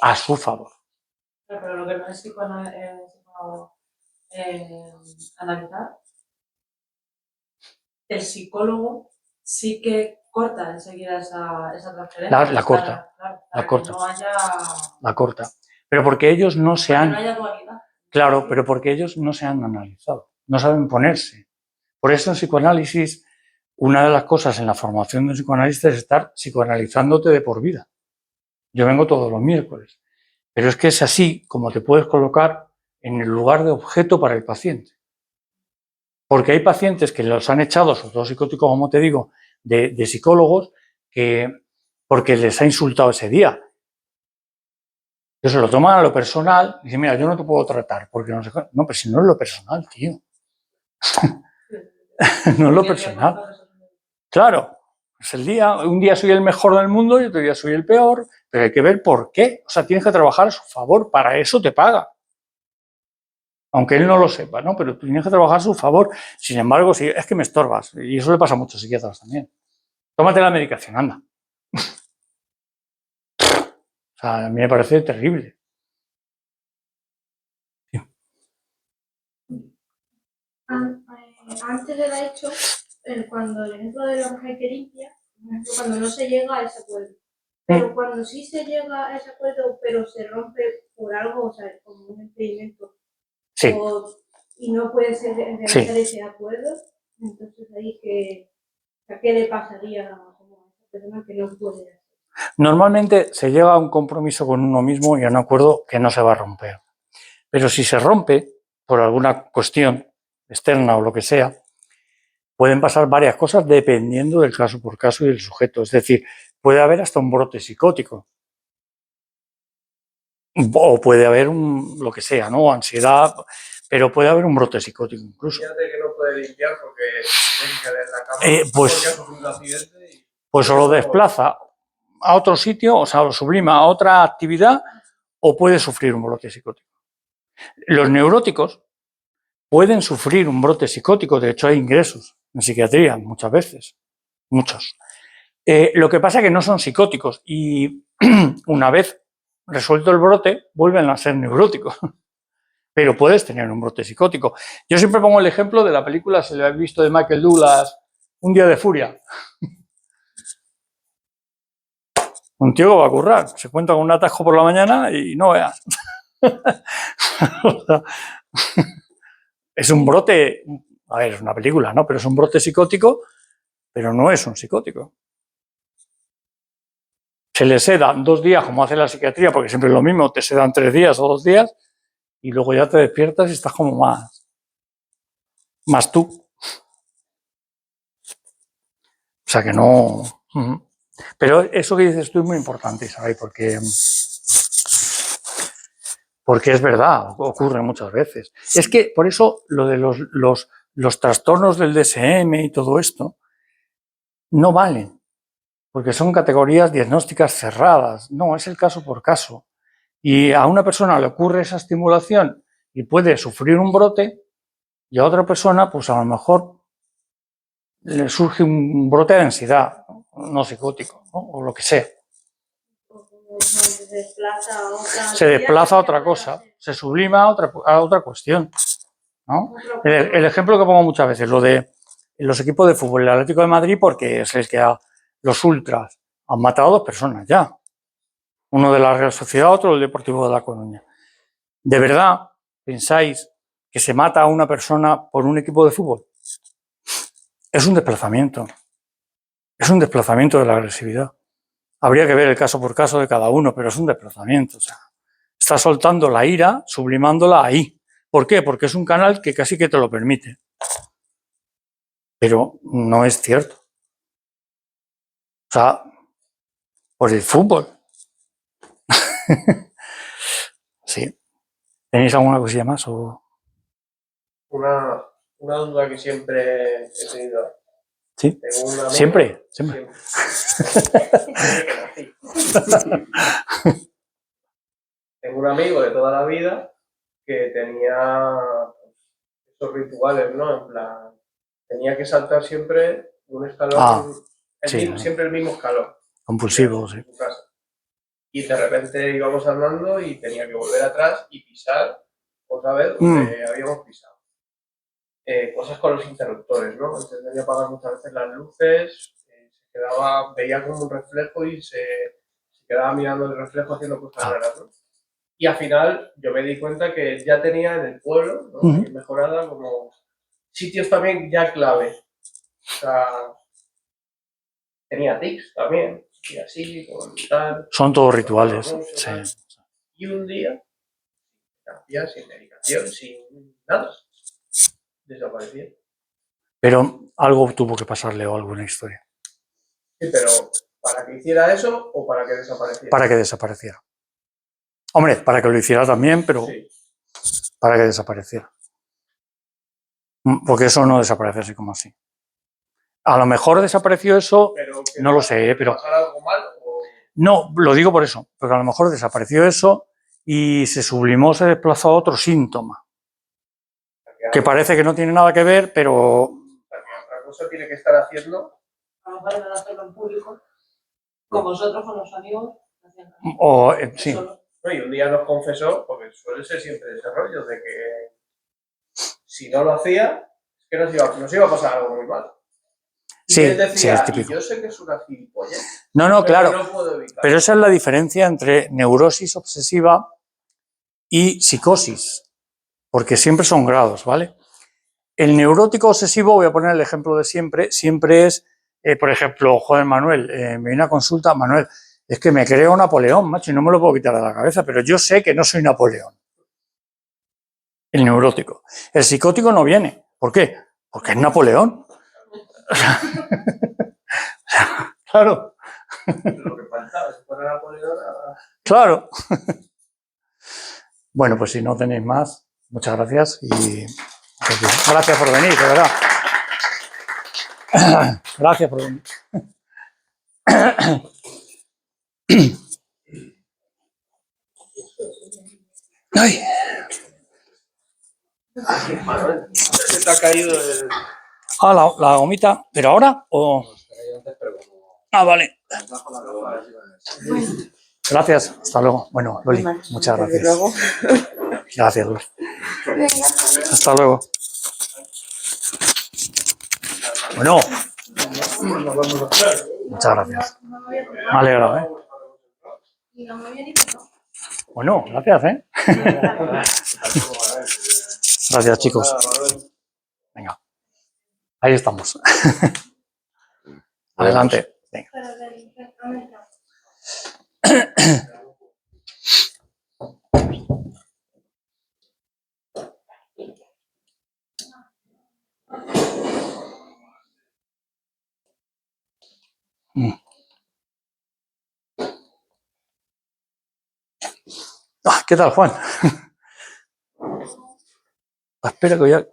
A su favor. Pero lo que no es analizar, el psicólogo sí que corta enseguida esa transferencia. La corta. La corta. Pero porque ellos no se han... No haya dualidad. Claro, pero porque ellos no se han analizado, no saben ponerse. Por eso en psicoanálisis, una de las cosas en la formación de un psicoanalista es estar psicoanalizándote de por vida. Yo vengo todos los miércoles. Pero es que es así como te puedes colocar en el lugar de objeto para el paciente. Porque hay pacientes que los han echado, sobre todo psicóticos, como te digo, de psicólogos, porque les ha insultado ese día. Ellos se lo toman a lo personal y dicen, mira, yo no te puedo tratar, porque no sé qué. No, pero si no es lo personal, tío. No es lo personal. Claro. Es el día, un día soy el mejor del mundo y otro día soy el peor, pero hay que ver por qué. O sea, tienes que trabajar a su favor, para eso te paga. Aunque él no lo sepa, ¿no? Pero tú tienes que trabajar a su favor. Sin embargo, si es que me estorbas, y eso le pasa a muchos psiquiatras también. Tómate la medicación, anda. O sea, a mí me parece terrible. Antes él ha hecho, cuando el ejemplo de la mujer que limpia, cuando no se llega a ese acuerdo. Pero cuando sí se llega a ese acuerdo, pero se rompe por algo, o sea, como un impedimento, Sí. Y no puede ser realizar ese acuerdo, entonces ahí ¿qué le pasaría a esa persona que no puede hacer? Normalmente se llega a un compromiso con uno mismo y a un acuerdo que no se va a romper. Pero si se rompe por alguna cuestión externa o lo que sea, pueden pasar varias cosas dependiendo del caso por caso y del sujeto. Es decir, puede haber hasta un brote psicótico. O puede haber lo que sea, ¿no? Ansiedad, pero puede haber un brote psicótico incluso. Fíjate que no puede limpiar porque tiene que quedar en la cama porque ha sufrido un accidente. Pues o lo desplaza a otro sitio, o sea, lo sublima a otra actividad, o puede sufrir un brote psicótico. Los neuróticos pueden sufrir un brote psicótico, de hecho hay ingresos en psiquiatría muchas veces, muchos. Lo que pasa es que no son psicóticos y una vez resuelto el brote vuelven a ser neuróticos, pero puedes tener un brote psicótico. Yo siempre pongo el ejemplo de la película, si lo habéis visto, de Michael Douglas, Un día de furia. Un tío que va a currar, se cuenta con un atajo por la mañana y no veas. Es un brote, a ver, es una película, ¿no? Pero es un brote psicótico, pero no es un psicótico. Se le sedan 2 días, como hace la psiquiatría, porque siempre es lo mismo, te sedan 3 días o 2 días, y luego ya te despiertas y estás como más tú. O sea que no... Pero eso que dices tú es muy importante, ¿sabes? Porque es verdad, ocurre muchas veces. Es que por eso lo de los trastornos del DSM y todo esto no valen, porque son categorías diagnósticas cerradas. No, es el caso por caso. Y a una persona le ocurre esa estimulación y puede sufrir un brote, y a otra persona, pues a lo mejor le surge un brote de ansiedad, no psicótico, ¿no? O lo que sea. Se desplaza a otra cosa, se sublima a otra cuestión, ¿no? El ejemplo que pongo muchas veces, lo de los equipos de fútbol, el Atlético de Madrid, porque se les queda los ultras, han matado a 2 personas ya. Uno de la Real Sociedad, otro del Deportivo de La Coruña. ¿De verdad pensáis que se mata a una persona por un equipo de fútbol? Es un desplazamiento. Es un desplazamiento de la agresividad. Habría que ver el caso por caso de cada uno, pero es un desplazamiento. O sea, está soltando la ira, sublimándola ahí. ¿Por qué? Porque es un canal que casi que te lo permite. Pero no es cierto. O sea, por el fútbol. Sí. ¿Tenéis alguna cosilla más? O... Una duda que siempre he tenido. ¿Sí? Siempre. Tengo un amigo de toda la vida que tenía esos rituales, ¿no? En plan, tenía que saltar siempre un escalón, siempre el mismo escalón. Compulsivo, sí. Y de repente íbamos andando y tenía que volver atrás y pisar otra vez donde habíamos pisado. Cosas con los interruptores, ¿no? Entonces tenía que apagar muchas veces las luces, veía como un reflejo y se quedaba mirando el reflejo haciendo cosas raras, ¿no? Y al final yo me di cuenta que ya tenía en el pueblo, ¿no? Mejorada, como sitios también ya clave. O sea, tenía tics también, y así, con tal. Son todos rituales. Sí. Y un día, sin medicación, sin nada, desaparecía. Pero algo tuvo que pasarle o alguna historia. Sí, pero ¿para que hiciera eso o para que desapareciera? Para que desapareciera. Hombre, para que lo hiciera también, pero sí, para que desapareciera. Porque eso no desaparece así como así. A lo mejor desapareció eso, Pero que no lo sé, pero pasar algo mal o... no, lo digo por eso, porque a lo mejor desapareció eso y se sublimó, se desplazó a otro síntoma, que parece que no tiene nada que ver, pero Otra cosa tiene que estar haciendo. A lo mejor en vez de hacerlo en público, con vosotros, con los amigos, hacían caso. sí. Solo. No, y un día nos confesó, porque suele ser siempre ese rollo, de que si no lo hacía, es que nos iba a pasar algo muy mal. Y Sí, él decía, sí, es típico. y yo sé que es una gilipollez, No, pero claro, no puedo evitarlo. pero esa es la diferencia entre neurosis obsesiva y psicosis, porque siempre son grados, ¿vale? El neurótico obsesivo, voy a poner el ejemplo de siempre, siempre es, por ejemplo, joder, Manuel, me viene a consulta, Manuel, es que me creo Napoleón, macho, y no me lo puedo quitar de la cabeza, pero yo sé que no soy Napoleón. El neurótico. El psicótico no viene. ¿Por qué? Porque es Napoleón. Claro, Lo que faltaba, si fuera Napoleón, claro. Bueno, pues si no tenéis más, muchas gracias y gracias por venir, de verdad. Gracias por venir. Ay. Manuel, se te ha caído el... Ah, la gomita, ¿pero ahora o...? Ah, vale. Gracias, hasta luego. Bueno, Loli, muchas gracias. Gracias, Loli. Hasta luego. Bueno, muchas gracias. Me ha alegrado, ¿eh? Y no me había dicho no. Bueno, gracias, ¿eh? Gracias, chicos. Venga, ahí estamos. Adelante. Venga. Pero del Ah, ¿qué tal, Juan? Espera que voy a...